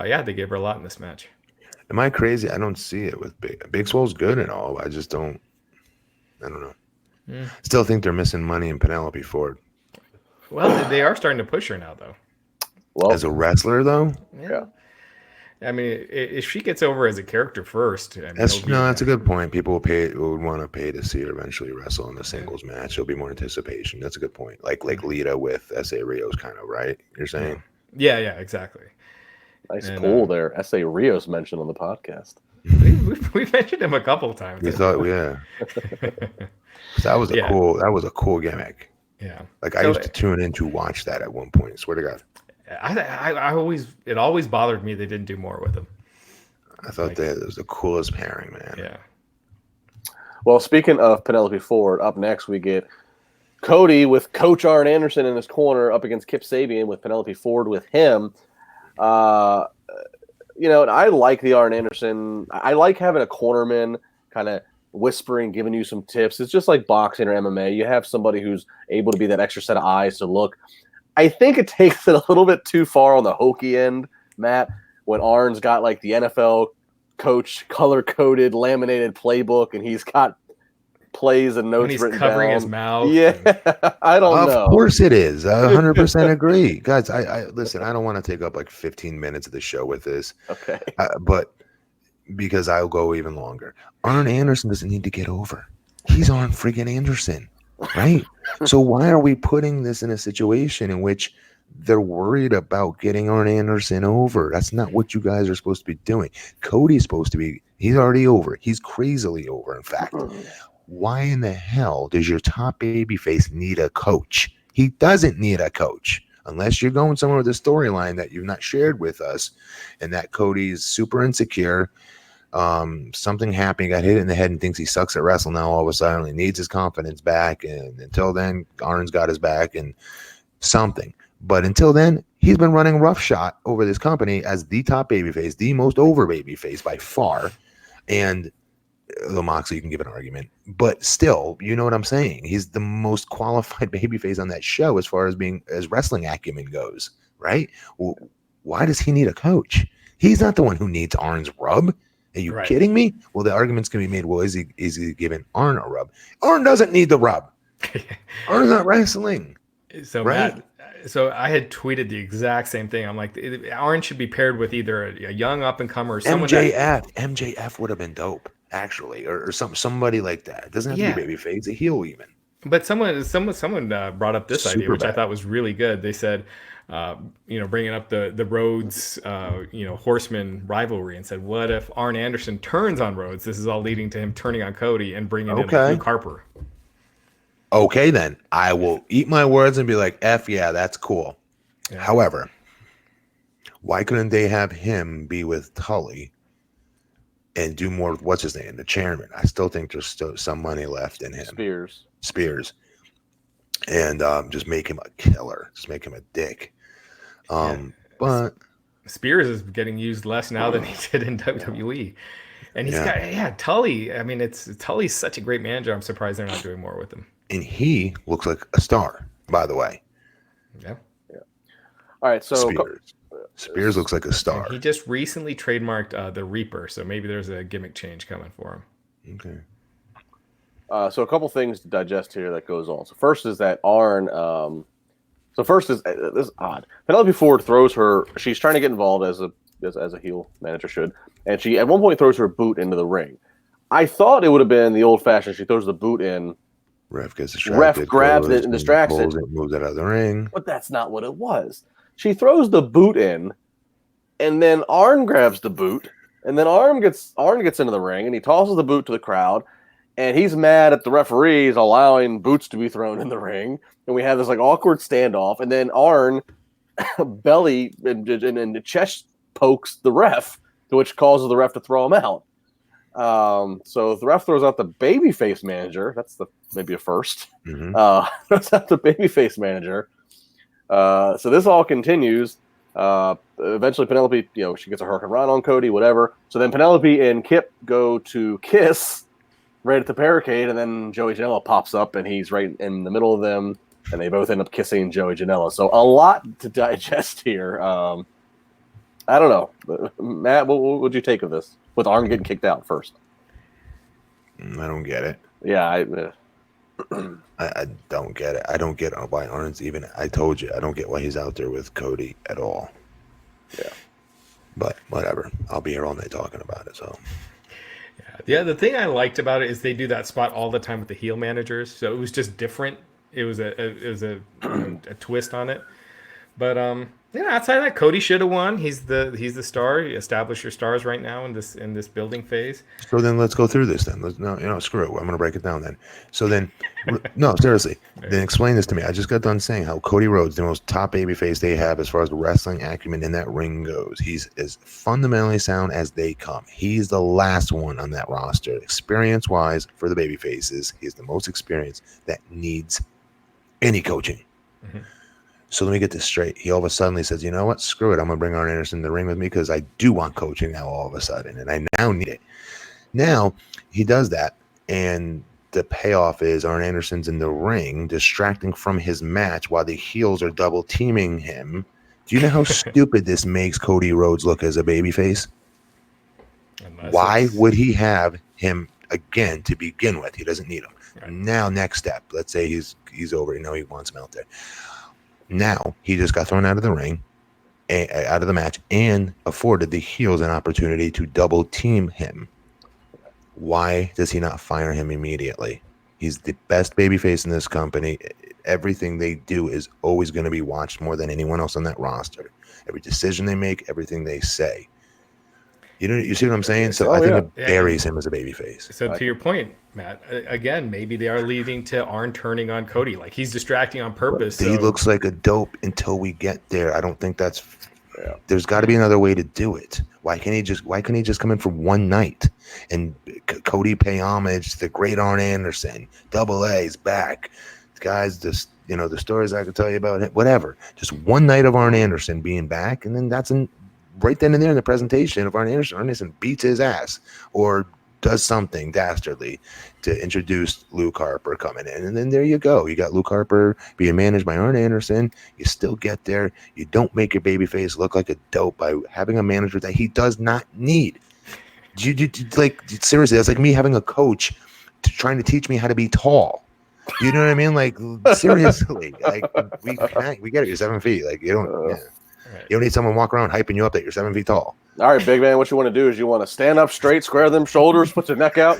yeah, they gave her a lot in this match. Am I crazy? I don't see it with Big Swole's good and all. I don't know. Still think they're missing money in Penelope Ford. Well, they are starting to push her now, though. Well, as a wrestler, though? Yeah. I mean, if she gets over as a character first, that's a good point. People would want to pay to see her eventually wrestle in a singles match. There'll be more anticipation. That's a good point. Like Lita with S.A. Rios, kind of, right? You're saying? Yeah, exactly. Nice pull there. S.A. Rios mentioned on the podcast. We've mentioned him a couple of times. We thought, yeah. That was a cool gimmick. Yeah. Like I used to tune in to watch that at one point. Swear to God. It always bothered me they didn't do more with him. I thought that was the coolest pairing, man. Yeah. Well, speaking of Penelope Ford, up next we get Cody with Coach Arn Anderson in his corner up against Kip Sabian with Penelope Ford with him. And I like the Arn Anderson. I like having a cornerman kind of whispering, giving you some tips. It's just like boxing or MMA. You have somebody who's able to be that extra set of eyes to look. I think it takes it a little bit too far on the hokey end, Matt, when Arn's got like the NFL coach color-coded, laminated playbook, and he's got plays and notes written down. He's covering his mouth. Yeah, I don't know. Of course it is. I 100% agree. Guys, I listen, I don't want to take up like 15 minutes of the show with this. Okay. But because I'll go even longer. Arn Anderson doesn't need to get over. He's Arn friggin' Anderson, right? So why are we putting this in a situation in which they're worried about getting Arn Anderson over? That's not what you guys are supposed to be doing. Cody's supposed to be, he's already over. He's crazily over, in fact. Why in the hell does your top babyface need a coach? He doesn't need a coach. Unless you're going somewhere with a storyline that you've not shared with us and that Cody's super insecure. Something happened, he got hit in the head and thinks he sucks at wrestling now all of a sudden. He needs his confidence back, and until then, Arn's got his back, and something. But until then, he's been running roughshod over this company as the top babyface, the most over babyface by far. And the Moxley, you can give an argument, but still, you know what I'm saying? He's the most qualified babyface on that show as far as wrestling acumen goes, right? Well, why does he need a coach? He's not the one who needs Arn's rub. Are you kidding me? Well, the argument's going to be made, well, is he giving Arn a rub? Arn doesn't need the rub. Arn's not wrestling. So, right? Matt, so I had tweeted the exact same thing. I'm like, Arn should be paired with either a young up-and-comer or someone MJF would have been dope, actually, or somebody like that. It doesn't have to be babyface, a heel even. But someone brought up this idea, which I thought was really good. They said, bringing up the Rhodes, Horseman rivalry, and said, what if Arn Anderson turns on Rhodes? This is all leading to him turning on Cody and bringing in Luke Harper. Okay, then I will eat my words and be like, F yeah, that's cool. Yeah. However, why couldn't they have him be with Tully and do more with what's his name, the chairman? I still think there's still some money left in him. Spears. And just make him a killer. Just make him a dick. But Spears is getting used less now than he did in WWE. And he's got Tully. I mean, Tully's such a great manager. I'm surprised they're not doing more with him. And he looks like a star, by the way. Yeah. All right, so Spears looks like a star. And he just recently trademarked the Reaper, so maybe there's a gimmick change coming for him. Okay. So a couple things to digest here that goes on. So first is that Arn. This is odd. Penelope Ford throws her. She's trying to get involved as a heel manager should, and she at one point throws her boot into the ring. I thought it would have been the old fashioned. She throws the boot in. Ref gets distracted. Ref grabs it and distracts it. Moves it out of the ring. But that's not what it was. She throws the boot in, and then Arn grabs the boot, and then Arn gets into the ring, and he tosses the boot to the crowd, and he's mad at the referees allowing boots to be thrown in the ring, and we have this like awkward standoff, and then Arn belly and chest pokes the ref, which causes the ref to throw him out. So the ref throws out the babyface manager. That's maybe a first. Mm-hmm. Throws out the babyface manager. So this all continues. Eventually Penelope, she gets a hurricane run on Cody, whatever. So then Penelope and Kip go to kiss right at the barricade, and then Joey Janela pops up, and he's right in the middle of them, and they both end up kissing Joey Janela. So a lot to digest here. I don't know. Matt, what would you take of this? With Arn getting kicked out first. I don't get it. Yeah, I don't get it. I don't get why Arn's even. I told you, I don't get why he's out there with Cody at all. Yeah. But whatever. I'll be here all night talking about it. So. Yeah. The thing I liked about it is they do that spot all the time with the heel managers. So it was just different. It was a twist on it. But outside of that, Cody should have won. He's the star. You establish your stars right now in this building phase. So then let's go through this then. Screw it. I'm gonna break it down then. So then no, seriously. Then explain this to me. I just got done saying how Cody Rhodes, the most top babyface they have as far as the wrestling acumen in that ring goes. He's as fundamentally sound as they come. He's the last one on that roster. Experience wise for the babyfaces, he's the most experienced that needs any coaching. Mm-hmm. So let me get this straight. He all of a sudden says, you know what? Screw it. I'm going to bring Arn Anderson in the ring with me because I do want coaching now all of a sudden, and I now need it. Now, he does that, and the payoff is Arn Anderson's in the ring distracting from his match while the heels are double-teaming him. Do you know how stupid this makes Cody Rhodes look as a babyface? Why would he have him again to begin with? He doesn't need him. Right. Now, next step. Let's say he's over. He wants him out there. Now, he just got thrown out of the ring, out of the match, and afforded the heels an opportunity to double team him. Why does he not fire him immediately? He's the best babyface in this company. Everything they do is always going to be watched more than anyone else on that roster. Every decision they make, everything they say. You see what I'm saying? So I think it buries him as a babyface. So to your point, Matt, again, maybe they are leading to Arn turning on Cody. Like he's distracting on purpose. He looks like a dope until we get there. I don't think that's. There's got to be another way to do it. Why can't he just come in for one night and Cody pay homage to the great Arn Anderson? Double A's back. guys, just the stories I could tell you about it, whatever. Just one night of Arn Anderson being back, and then that's right then and there in the presentation of Arn Anderson. Arn Anderson beats his ass or does something dastardly to introduce Luke Harper coming in, and then there you go. You got Luke Harper being managed by Arn Anderson. You still get there. You don't make your babyface look like a dope by having a manager that he does not need. Like, seriously, that's like me having a coach trying to teach me how to be tall. You know what I mean? Like, seriously, like we get it. You're 7 feet. Like, you don't need someone walking around hyping you up that you're 7 feet tall. All right, big man. What you want to do is you want to stand up straight, square them shoulders, put your neck out.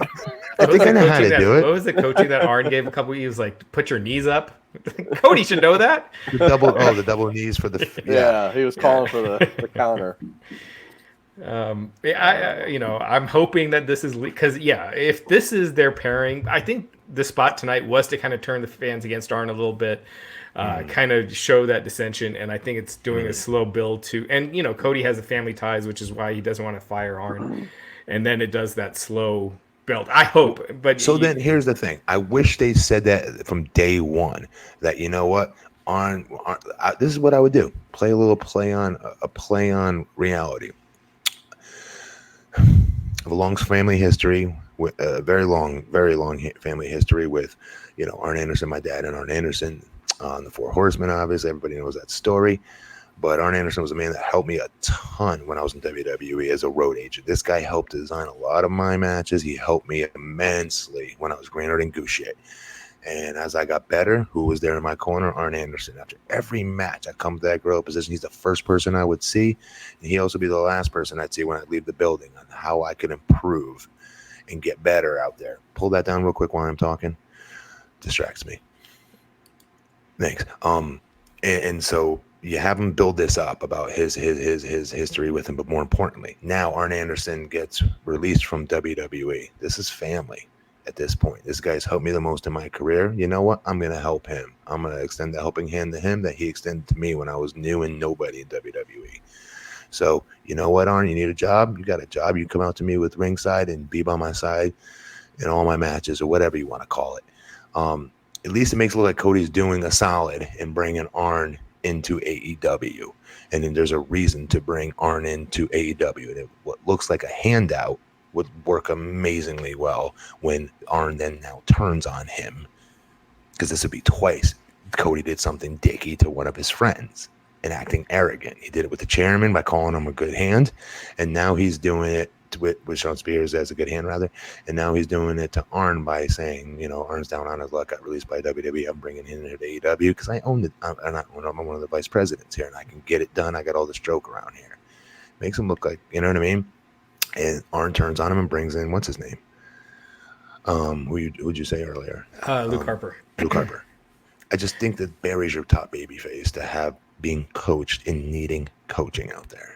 I think I know how to do it. What was the coaching that Arn gave a couple? He was like, "Put your knees up." Cody should know that. The double knees for the yeah. He was calling for the counter. I'm hoping that this is because if this is their pairing, I think the spot tonight was to kind of turn the fans against Arn a little bit, kind of show that dissension, and I think it's doing a slow build to, and Cody has the family ties, which is why he doesn't want to fire Arn, and then it does that slow build. I hope, but then here's the thing: I wish they said that from day one. That Arn, this is what I would do: play a little play on reality. I have a long family history with a very long family history with, Arn Anderson, my dad, and Arn Anderson on the Four Horsemen. Obviously, everybody knows that story. But Arn Anderson was a man that helped me a ton when I was in WWE as a road agent. This guy helped design a lot of my matches. He helped me immensely when I was greener than goose shit. And as I got better, who was there in my corner? Arn Anderson. After every match, I come to that gorilla position. He's the first person I would see. And he'd also be the last person I'd see when I leave the building on how I could improve and get better out there. Pull that down real quick while I'm talking. Distracts me. Thanks. And so you have him build this up about his history with him. But more importantly, now Arn Anderson gets released from WWE. This is family. At this point, this guy's helped me the most in my career. You know what? I'm going to help him. I'm going to extend the helping hand to him that he extended to me when I was new and nobody in WWE. So, you know what, Arn? You need a job? You got a job. You come out to me with ringside and be by my side in all my matches or whatever you want to call it. At least it makes it look like Cody's doing a solid in bringing Arn into AEW. And then there's a reason to bring Arn into AEW. And what looks like a handout would work amazingly well when Arn then now turns on him, because this would be twice. Cody did something dicky to one of his friends and acting arrogant. He did it with the chairman by calling him a good hand, and now he's doing it with Sean Spears as a good hand, rather, and now he's doing it to Arn by saying, Arn's down on his luck, got released by WWE, I'm bringing him into AEW because I own it. I'm one of the vice presidents here, and I can get it done. I got all the stroke around here. Makes him look like, you know what I mean? And Arn turns on him and brings in, what's his name? Who'd you say earlier? Luke Harper. Luke Harper. I just think that Barry's your top babyface to have being coached and needing coaching out there.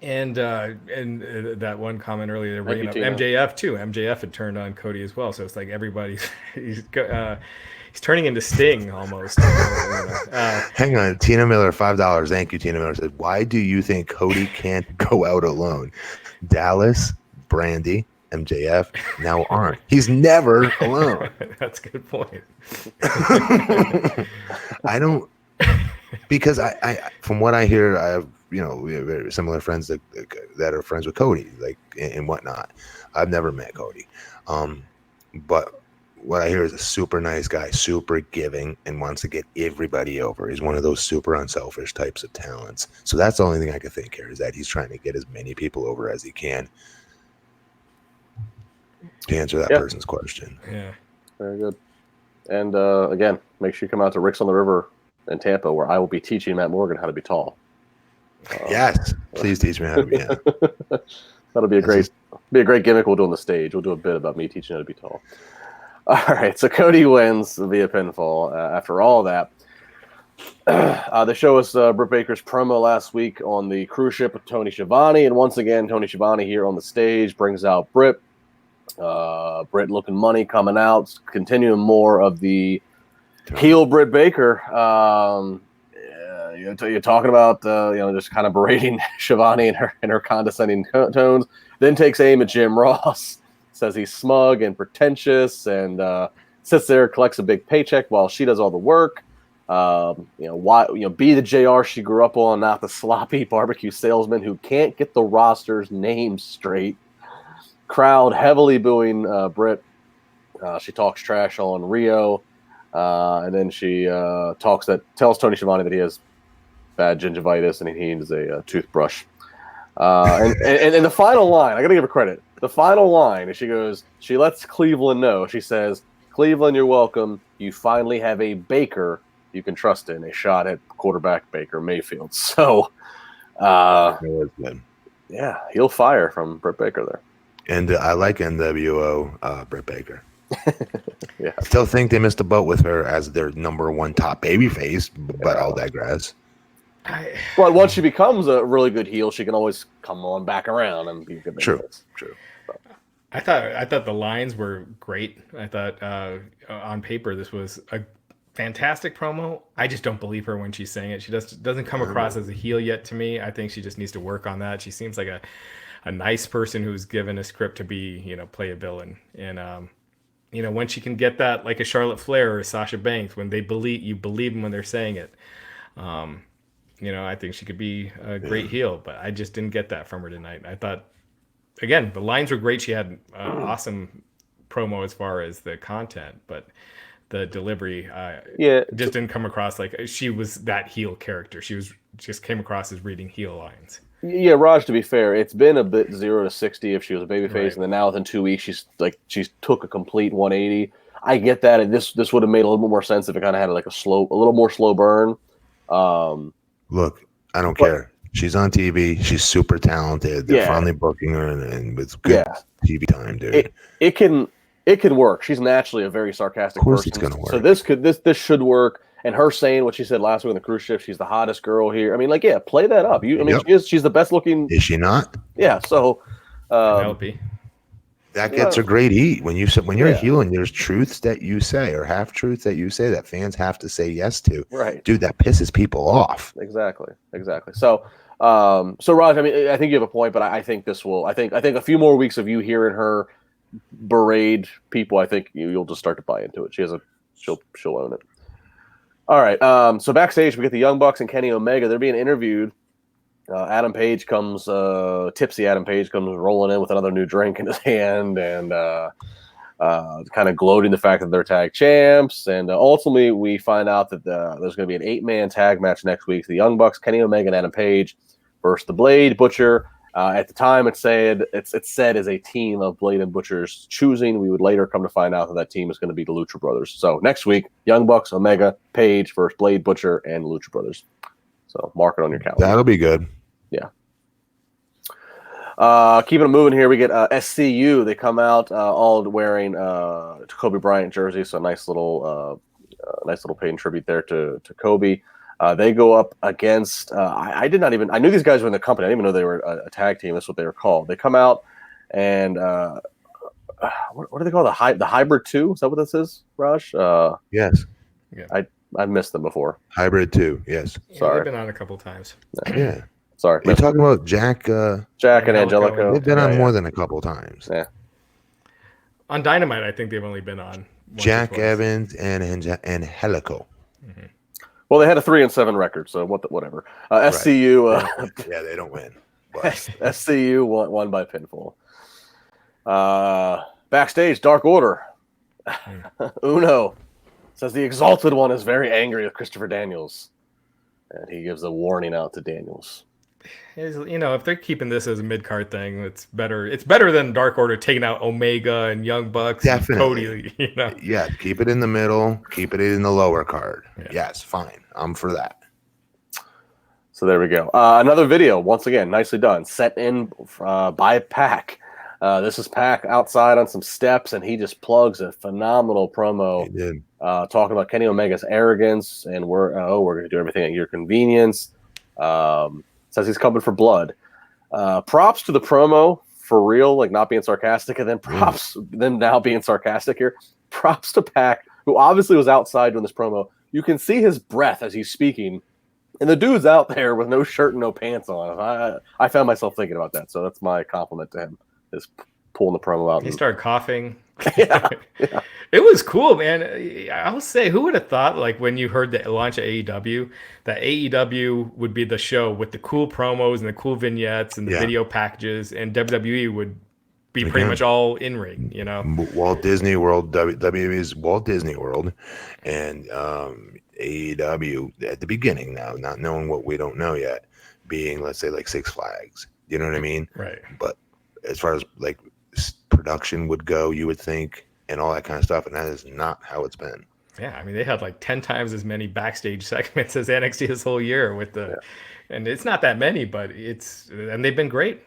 And that one comment earlier, bringing up MJF too. MJF had turned on Cody as well, so it's like everybody's he's turning into Sting almost. Hang on, Tina Miller, $5. Thank you, Tina Miller. Said, why do you think Cody can't go out alone? Dallas, Brandy, MJF, now Arn. He's never alone. That's a good point. I don't, because I from what I hear, I have we have very similar friends that are friends with Cody, like and whatnot. I've never met Cody, but what I hear is a super nice guy, super giving, and wants to get everybody over. He's one of those super unselfish types of talents. So that's the only thing I can think here is that he's trying to get as many people over as he can to answer that person's question. Yeah. Very good. And again, make sure you come out to Rick's on the River in Tampa, where I will be teaching Matt Morgan how to be tall. Yes, please teach me how to be. Yeah. That'll be a great gimmick we'll do on the stage. We'll do a bit about me teaching how to be tall. All right, so Cody wins via pinfall. After all that, they show us Britt Baker's promo last week on the cruise ship with Tony Schiavone, and once again, Tony Schiavone here on the stage brings out Britt. Britt looking money coming out, continuing more of the heel Britt Baker. You're talking about just kind of berating Schiavone in her condescending tones. Then takes aim at Jim Ross. Says he's smug and pretentious, and sits there, collects a big paycheck while she does all the work. Be the JR she grew up on, not the sloppy barbecue salesman who can't get the roster's name straight. Crowd heavily booing Britt. She talks trash on Rio, and then she tells Tony Schiavone that he has bad gingivitis and he needs a toothbrush. And the final line, I got to give her credit. The final line is she lets Cleveland know. She says, "Cleveland, you're welcome. You finally have a Baker you can trust in." A shot at quarterback Baker Mayfield. So, yeah, he'll fire from Britt Baker there. And I like NWO Britt Baker. Yeah. Still think they missed the boat with her as their number one top babyface, but I'll digress. But once she becomes a really good heel, she can always come on back around and be a good babyface. True. So. I thought the lines were great. I thought on paper this was a fantastic promo. I just don't believe her when she's saying it. She doesn't come across as a heel yet to me. I think she just needs to work on that. She seems like a nice person who's given a script to be, play a villain. And when she can get that, like a Charlotte Flair or a Sasha Banks, when you believe them when they're saying it. I think she could be a great heel, but I just didn't get that from her tonight. I thought, again, the lines were great. She had awesome promo as far as the content, but the delivery just didn't come across like she was that heel character. She just came across as reading heel lines. Yeah, Raj, to be fair, it's been a bit 0 to 60 if she was a babyface, Right. and then now within 2 weeks she's took a complete 180. I get that, and this would have made a little bit more sense if it kind of had like a little more slow burn. Look, I don't care. She's on TV. She's super talented. They're finally booking her, and with good TV time, dude. It can work. She's naturally a very sarcastic Of course person. it's gonna work. So this should work. And her saying what she said last week on the cruise ship, she's the hottest girl here. I mean, play that up. She's the best looking. Is she not? Yeah. So Penelope. That gets a great heat when you're a heel and there's truths that you say or half truths that you say that fans have to say yes to. Right. Dude, that pisses people off. Exactly. So Raj, I mean, I think you have a point, but I think this will. I think a few more weeks of you hearing her berate people, I think you'll just start to buy into it. She'll own it. All right. So backstage, we get the Young Bucks and Kenny Omega. They're being interviewed. Adam Page comes, tipsy Adam Page comes rolling in with another new drink in his hand and kind of gloating the fact that they're tag champs. And ultimately, we find out that there's going to be an 8-man tag match next week. The Young Bucks, Kenny Omega and Adam Page versus the Blade, Butcher. At the time, it's said as a team of Blade and Butcher's choosing. We would later come to find out that team is going to be the Lucha Brothers. So next week, Young Bucks, Omega, Page versus Blade, Butcher, and Lucha Brothers. So mark it on your calendar. That'll be good. Yeah. Keeping it moving here, we get SCU. They come out all wearing Kobe Bryant jerseys. So nice little paid tribute there to Kobe. They go up against. I knew these guys were in the company. I didn't even know they were a tag team. That's what they were called. They come out and what do they call the Hybrid 2? Is that what this is, Raj? Yes. Yeah. I missed them before. Hybrid 2, yes. Sorry. They've been on a couple times. Yeah. Sorry. You're talking about Jack and Angelico. They've been on more than a couple times. Yeah. On Dynamite, I think they've only been on Jack Evans and Helico. Mm-hmm. Well, they had a 3-7 record, so whatever. SCU. Yeah, they don't win. But. SCU won by pinfall. Backstage, Dark Order. Uno says the Exalted One is very angry with Christopher Daniels, and he gives a warning out to Daniels. If they're keeping this as a mid-card thing, it's better. It's better than Dark Order taking out Omega and Young Bucks Definitely. and Cody. Yeah, keep it in the middle. Keep it in the lower card. Yeah. Yes, fine. I'm for that. So there we go. Another video, once again, nicely done. Set in by Pac. This is Pac outside on some steps, and he just plugs a phenomenal promo. He did. Talking about Kenny Omega's arrogance, and we're going to do everything at your convenience. Says he's coming for blood. Props to the promo for real, like not being sarcastic, and then props them now being sarcastic here. Props to Pac, who obviously was outside doing this promo. You can see his breath as he's speaking, and the dude's out there with no shirt and no pants on. I found myself thinking about that, so that's my compliment to him. His pulling the promo out. He started coughing. Yeah. It was cool, man. I will say, who would have thought, like, when you heard the launch of AEW, that AEW would be the show with the cool promos and the cool vignettes and the video packages, and WWE would be pretty much all in ring, you know? Walt Disney World, WWE is Walt Disney World, and AEW at the beginning now, not knowing what we don't know yet, being, let's say, like Six Flags. You know what I mean? Right. But as far as like production would go, you would think, and all that kind of stuff, and that is not how it's been. Yeah, I mean, they had like 10 times as many backstage segments as NXT this whole year with the, and it's not that many, but and they've been great.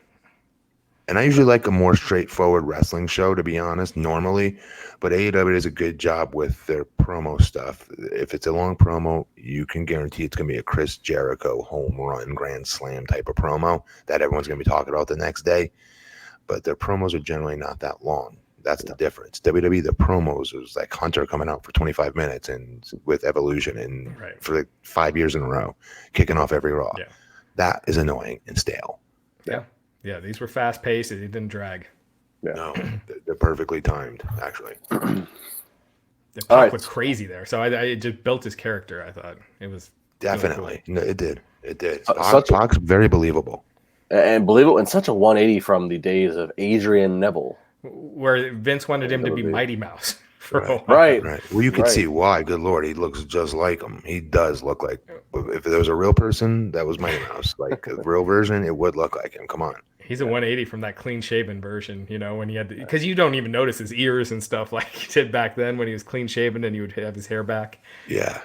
And I usually like a more straightforward wrestling show, to be honest, normally, but AEW does a good job with their promo stuff. If it's a long promo, you can guarantee it's going to be a Chris Jericho home run, grand slam type of promo that everyone's going to be talking about the next day. But their promos are generally not that long. That's the difference. WWE, the promos was like Hunter coming out for 25 minutes and with Evolution and for like 5 years in a row, kicking off every Raw. Yeah. That is annoying and stale. Yeah. Yeah, these were fast paced. It didn't drag. Yeah. No, they're perfectly timed, actually. The Pac was crazy there. So it just built his character, I thought. It was definitely. Really cool. No, it did. It did. Pac's very believable. And believable, and such a 180 from the days of Adrian Neville, where Vince wanted him to be Mighty Mouse for a while. Right. Well, you can see why. Good Lord, he looks just like him. He does look like. If there was a real person, that was Mighty Mouse. Like a real version, it would look like him. Come on. He's a 180 from that clean shaven version, you know, when he had because you don't even notice his ears and stuff like he did back then when he was clean shaven and he would have his hair back. Yeah.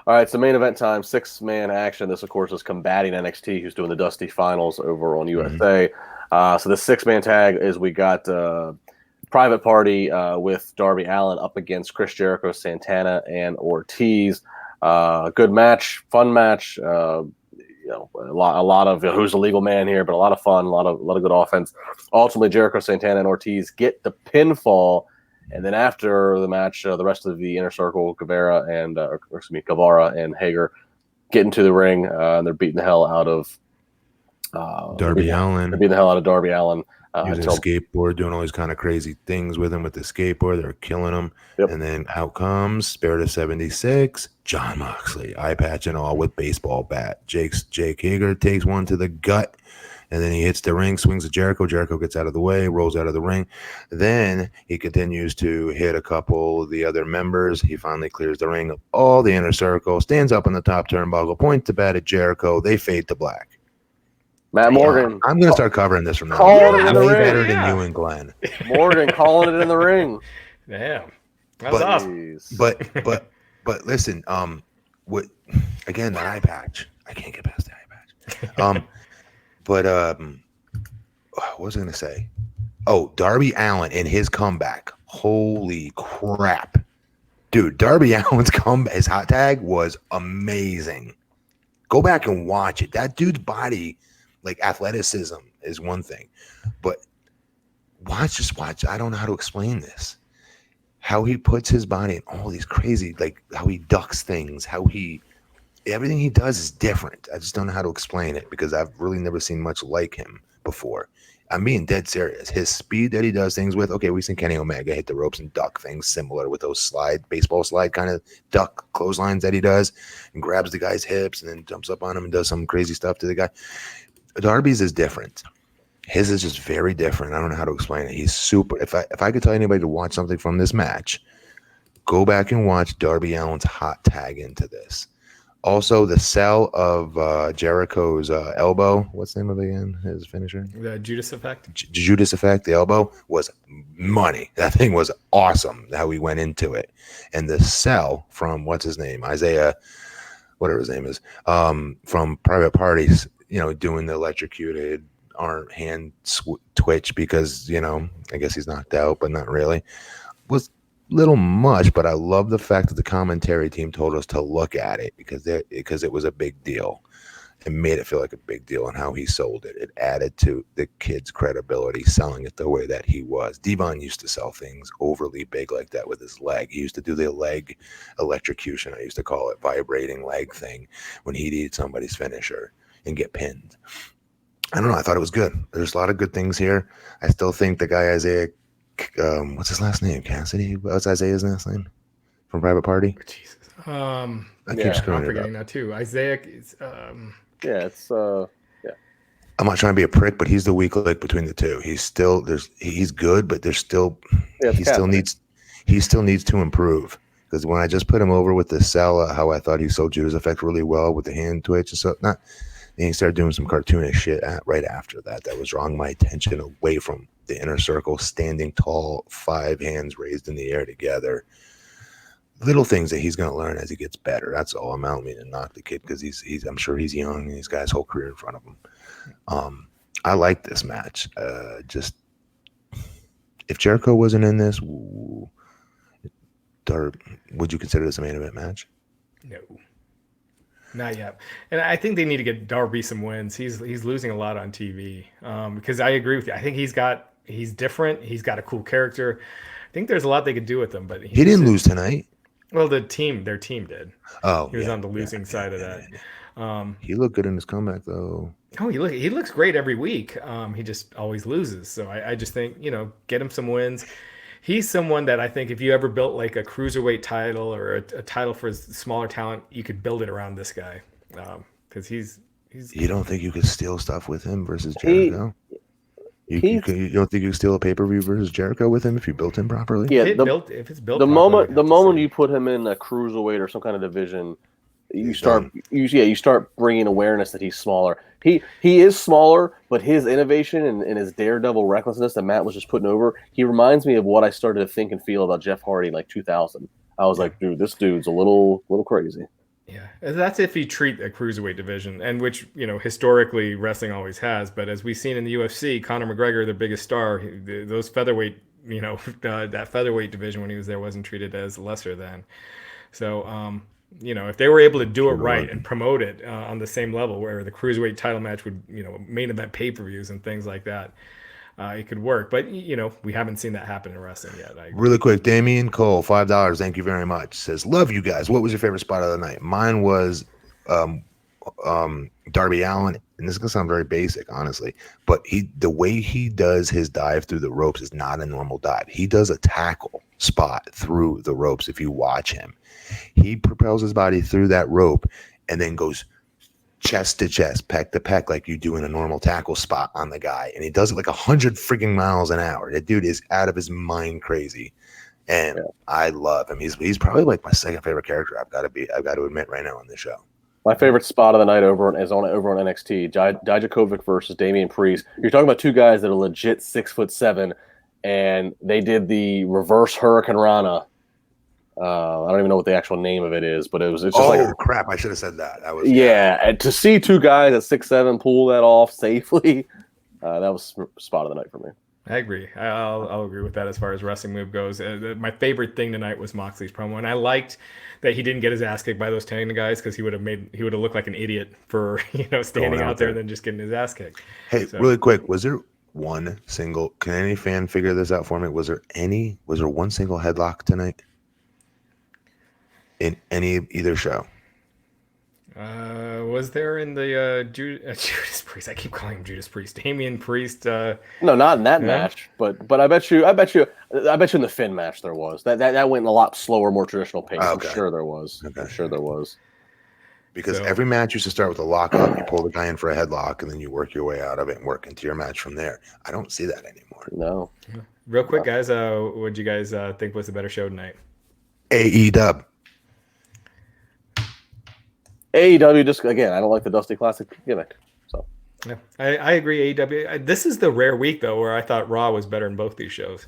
All right, so main event time, 6-man action. This, of course, is combating NXT, who's doing the Dusty Finals over on USA. So the 6-man tag is we got Private Party with Darby Allin up against Chris Jericho, Santana, and Ortiz. Good match, fun match. A lot of who's the legal man here, but a lot of fun, a lot of good offense. Ultimately, Jericho, Santana, and Ortiz get the pinfall. And then after the match, the rest of the Inner Circle, Guevara and Hager get into the ring, and they're beating the hell out of Darby Allin. They're beating the hell out of Darby Allin. Using a skateboard, doing all these kind of crazy things with him with the skateboard. They're killing him. Yep. And then out comes Spirit of 76, John Moxley, eye patch and all with baseball bat. Jake Hager takes one to the gut. And then he hits the ring, swings at Jericho. Jericho gets out of the way, rolls out of the ring. Then he continues to hit a couple of the other members. He finally clears the ring of all the Inner Circle, stands up in the top turnbuckle, points the bat at Jericho. They fade to black. Matt Morgan. I'm going to start covering this from now on. Way better than you and Glenn. Morgan calling it in the ring. Damn. That's awesome. But listen, what again, that eye patch. I can't get past the eye patch. But what was I going to say? Oh, Darby Allin in his comeback. Holy crap. Dude, Darby Allin's comeback, his hot tag was amazing. Go back and watch it. That dude's body, like athleticism is one thing. But watch. I don't know how to explain this. How he puts his body in all these crazy, like how he ducks things, everything he does is different. I just don't know how to explain it because I've really never seen much like him before. I'm being dead serious. His speed that he does things with. Okay, we've seen Kenny Omega hit the ropes and duck things similar with those baseball slide kind of duck clotheslines that he does and grabs the guy's hips and then jumps up on him and does some crazy stuff to the guy. Darby's is different. His is just very different. I don't know how to explain it. He's super. If I could tell anybody to watch something from this match, go back and watch Darby Allin's hot tag into this. Also, the sell of Jericho's elbow. What's the name of it again? His finisher? The Judas Effect. Judas Effect. The elbow was money. That thing was awesome. How he went into it, and the sell from what's his name, Isaiah, whatever his name is, from Private Parties. Doing the electrocuted arm hand twitch because I guess he's knocked out, but not really. Was little much, but I love the fact that the commentary team told us to look at it because it was a big deal. It made it feel like a big deal and how he sold it. It added to the kid's credibility selling it the way that he was. Devon used to sell things overly big like that with his leg. He used to do the leg electrocution, I used to call it, vibrating leg thing when he'd eat somebody's finisher and get pinned. I don't know. I thought it was good. There's a lot of good things here. I still think the guy Isaiah, what's his last name? Cassidy? What's Isaiah's last name from Private Party? Jesus. I keep Yeah. screwing I'm it up. forgetting that too. Isaiah. Yeah, it's I'm not trying to be a prick, but he's the weak link between the two. He's good, but there's still it's he still needs to improve. Because when I just put him over with the cell, how I thought he sold Judas Effect really well with the hand twitch and stuff, and he started doing some cartoonish shit right after that. That was drawing my attention away from the inner circle, standing tall, 5 hands raised in the air together. Little things that he's going to learn as he gets better. That's all. I don't mean to knock the kid because I'm sure he's young and he's got his whole career in front of him. I like this match. Just if Jericho wasn't in this, would you consider this a main event match? No, not yet. And I think they need to get Darby some wins. He's losing a lot on TV. Because I agree with you. I think he's different. He's got a cool character. I think there's a lot they could do with him. But he didn't lose tonight. Well, their team did. Oh, he was on the losing side of that. He looked good in his comeback, though. Oh, he looks great every week. He just always loses. So I just think, get him some wins. He's someone that I think if you ever built like a cruiserweight title or a title for smaller talent, you could build it around this guy. Because he's. You don't think you could steal stuff with him versus Jericho? You don't think you could steal a pay-per-view versus Jericho with him if you built him properly? Yeah, if it's built the properly, moment you put him in a cruiserweight or some kind of division, you start bringing awareness that he's smaller. He is smaller, but his innovation and his daredevil recklessness that Matt was just putting over, he reminds me of what I started to think and feel about Jeff Hardy in like 2000. I was like, dude, this dude's a little crazy. Yeah, that's if you treat a cruiserweight division, and which historically wrestling always has. But as we've seen in the UFC, Conor McGregor, their biggest star, those featherweight, that featherweight division when he was there wasn't treated as lesser than. So, if they were able to do it right and promote it on the same level, where the cruiserweight title match would, main event pay-per-views and things like that, it could work. But we haven't seen that happen in wrestling yet. Really quick, Damian Cole, $5. Thank you very much. Says, love you guys. What was your favorite spot of the night? Mine was Darby Allin, and this is gonna sound very basic, honestly, but the way he does his dive through the ropes is not a normal dive. He does a tackle spot through the ropes. If you watch him, he propels his body through that rope and then goes chest to chest, pec to pec, like you do in a normal tackle spot on the guy, and he does it like 100 freaking miles an hour. That dude is out of his mind crazy, and I love him. He's probably like my second favorite character. I've got to admit right now on this show. My favorite spot of the night over on NXT, Dijakovic versus Damian Priest. You're talking about two guys that are legit 6'7", and they did the reverse Hurricane Rana. I don't even know what the actual name of it is, but it's just like crap. I should have said that. And to see two guys at 6'7" pull that off safely, that was spot of the night for me. I agree. I'll agree with that as far as wrestling move goes. My favorite thing tonight was Moxley's promo, and I liked that he didn't get his ass kicked by those Tegan guys because he would have looked like an idiot for standing out there and then just getting his ass kicked. Hey, really quick, was there one single? Can any fan figure this out for me? Was there one single headlock tonight in either show? Was there in the Judas Priest? I keep calling him Judas Priest. Damian Priest. No, not in that match, but I bet you in the Finn match there was. That went a lot slower, more traditional pace. Okay. I'm sure there was. Okay. I'm sure there was. Because every match used to start with a lockup. You pull the guy in for a headlock, and then you work your way out of it and work into your match from there. I don't see that anymore. No. Real quick, guys. What did you guys think was the better show tonight? AEW. AEW, just again, I don't like the Dusty Classic gimmick. So yeah, I agree. AEW. This is the rare week though where I thought Raw was better in both these shows.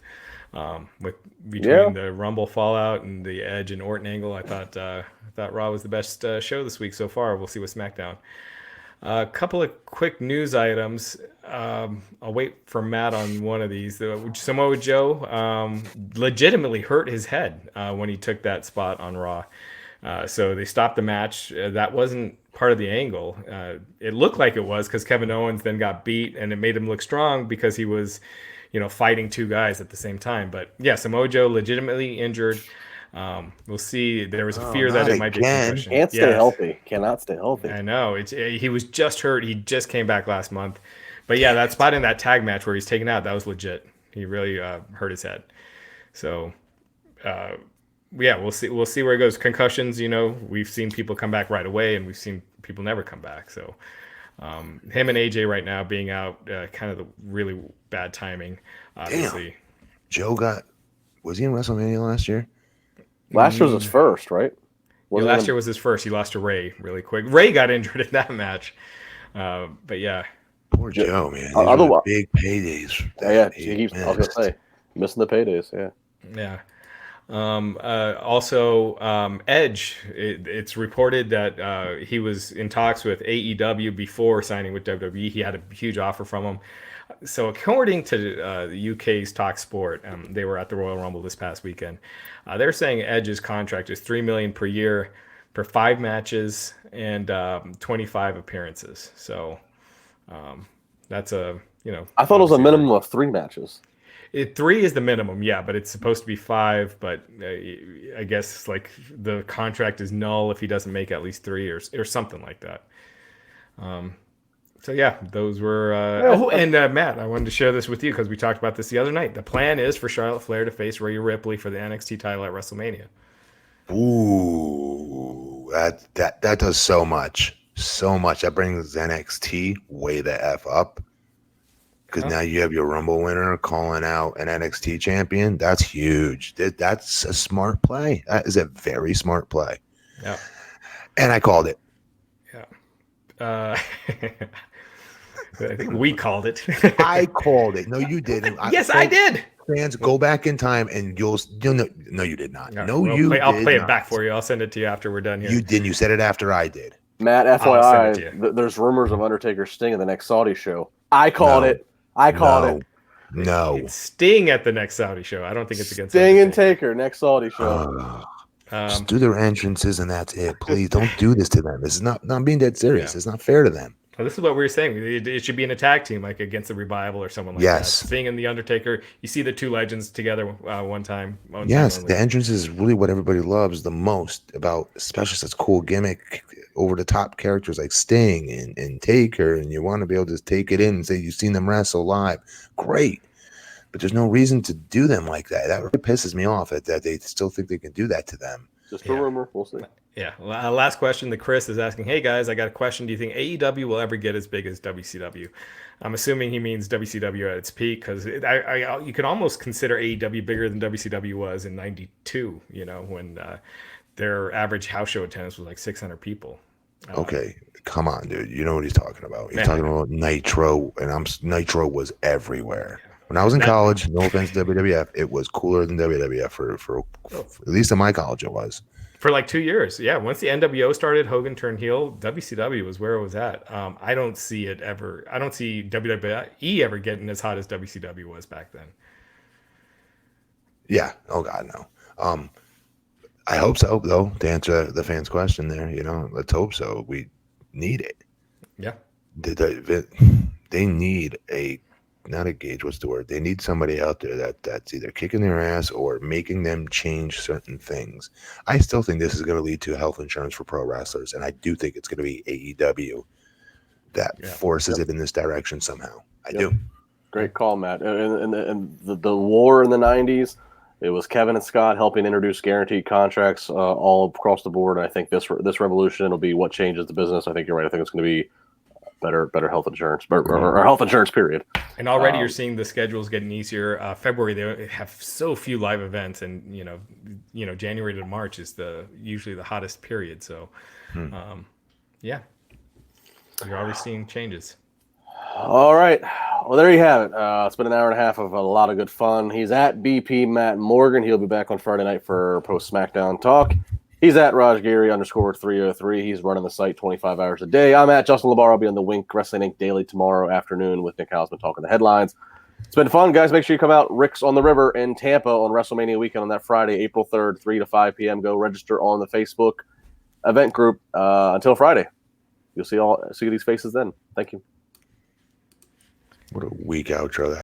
Between the Rumble Fallout and the Edge and Orton angle, I thought Raw was the best show this week so far. We'll see with SmackDown. A couple of quick news items. I'll wait for Matt on one of these. Samoa Joe legitimately hurt his head when he took that spot on Raw. So they stopped the match. That wasn't part of the angle. It looked like it was because Kevin Owens then got beat, and it made him look strong because he was, fighting two guys at the same time. But yeah, Samoa Joe legitimately injured. We'll see. There was a fear that it might be concussion. Can't stay healthy. Cannot stay healthy. I know. He was just hurt. He just came back last month. But yeah, that spot in that tag match where he's taken out, that was legit. He really hurt his head. So, yeah, we'll see. We'll see where it goes. Concussions, we've seen people come back right away, and we've seen people never come back. So, him and AJ right now being out, kind of the really bad timing. Obviously, Damn. Joe was he in WrestleMania last year? Last year was his first, right? Yeah, last year was his first. He lost to Ray really quick. Ray got injured in that match. But yeah. Poor Joe, man. These are the big paydays. Yeah, I was going to say, missing the paydays, yeah. Yeah. Also, Edge, it's reported that he was in talks with AEW before signing with WWE. He had a huge offer from them. So according to the UK's TalkSport, they were at the Royal Rumble this past weekend. They're saying Edge's contract is $3 million per year for 5 matches and 25 appearances. So that's I thought it was a minimum of 3 matches. 3 is the minimum, yeah, but it's supposed to be 5. But I guess like the contract is null if he doesn't make at least 3 or something like that. So yeah, those were. Matt, I wanted to share this with you because we talked about this the other night. The plan is for Charlotte Flair to face Rhea Ripley for the NXT title at WrestleMania. Ooh, that does so much. That brings NXT way the F up. Because now you have your Rumble winner calling out an NXT champion. That's huge. That's a smart play. That is a very smart play. Yeah. And I called it. Yeah. I think we called it. I called it. No, you didn't. Yes, I did. Fans, go back in time and you'll know. No, you did not. I'll play it back for you. I'll send it to you after we're done here. You didn't. You said it after I did. Matt, FYI, there's rumors of Undertaker Sting at the next Saudi show. I called it. it. No. It's Sting at the next Saudi show. I don't think it's against Sting and Taker next Saudi show. Just do their entrances and that's it. Please don't do this to them. This is not being dead serious. Yeah. It's not fair to them. Well, this is what we were saying. It should be in a tag team, like against the Revival or someone like that. Sting and the Undertaker. You see the 2 legends together one time. The entrance is really what everybody loves the most about, especially such cool gimmick, over the top characters like Sting and Taker, and you want to be able to take it in and say you've seen them wrestle live. Great. But there's no reason to do them like that. That really pisses me off that they still think they can do that to them. Just a rumor. We'll see. Yeah. Last question. The Chris is asking, hey guys, I got a question. Do you think AEW will ever get as big as WCW? I'm assuming he means WCW at its peak because you could almost consider AEW bigger than WCW was in '92. When their average house show attendance was like 600 people. Okay, come on, dude. You know what he's talking about. He's talking about Nitro, and Nitro was everywhere. Yeah. When I was in college, no offense to WWF, it was cooler than WWF for at least in my college it was. For like 2 years, yeah. Once the NWO started, Hogan turned heel. WCW was where it was at. I don't see WWE ever getting as hot as WCW was back then. Yeah. Oh God, no. I hope so, though. To answer the fans' question, there, let's hope so. We need it. Yeah. They need not a gauge. What's the word? They need somebody out there that's either kicking their ass or making them change certain things. I still think this is going to lead to health insurance for pro wrestlers, and I do think it's going to be AEW that forces it in this direction somehow. I do. Great call, Matt. And the war in the 90s, it was Kevin and Scott helping introduce guaranteed contracts all across the board. I think this revolution will be what changes the business. I think you're right. I think it's going to be better health insurance or health insurance period. And already you're seeing the schedules getting easier. February they have so few live events, and January to March is usually the hottest period. So, you're already seeing changes. All right, well there you have it. It's been an hour and a half of a lot of good fun. He's at BP Matt Morgan. He'll be back on Friday night for post SmackDown talk. He's at Raj Giri _303. He's running the site 25 hours a day. I'm at Justin LaBar. I'll be on the WINC Wrestling Inc. Daily tomorrow afternoon with Nick Hausman talking the headlines. It's been fun, guys. Make sure you come out. Rick's on the River in Tampa on WrestleMania weekend on that Friday, April 3rd, 3 to 5 p.m. Go register on the Facebook event group until Friday. You'll see these faces then. Thank you. What a weak outro that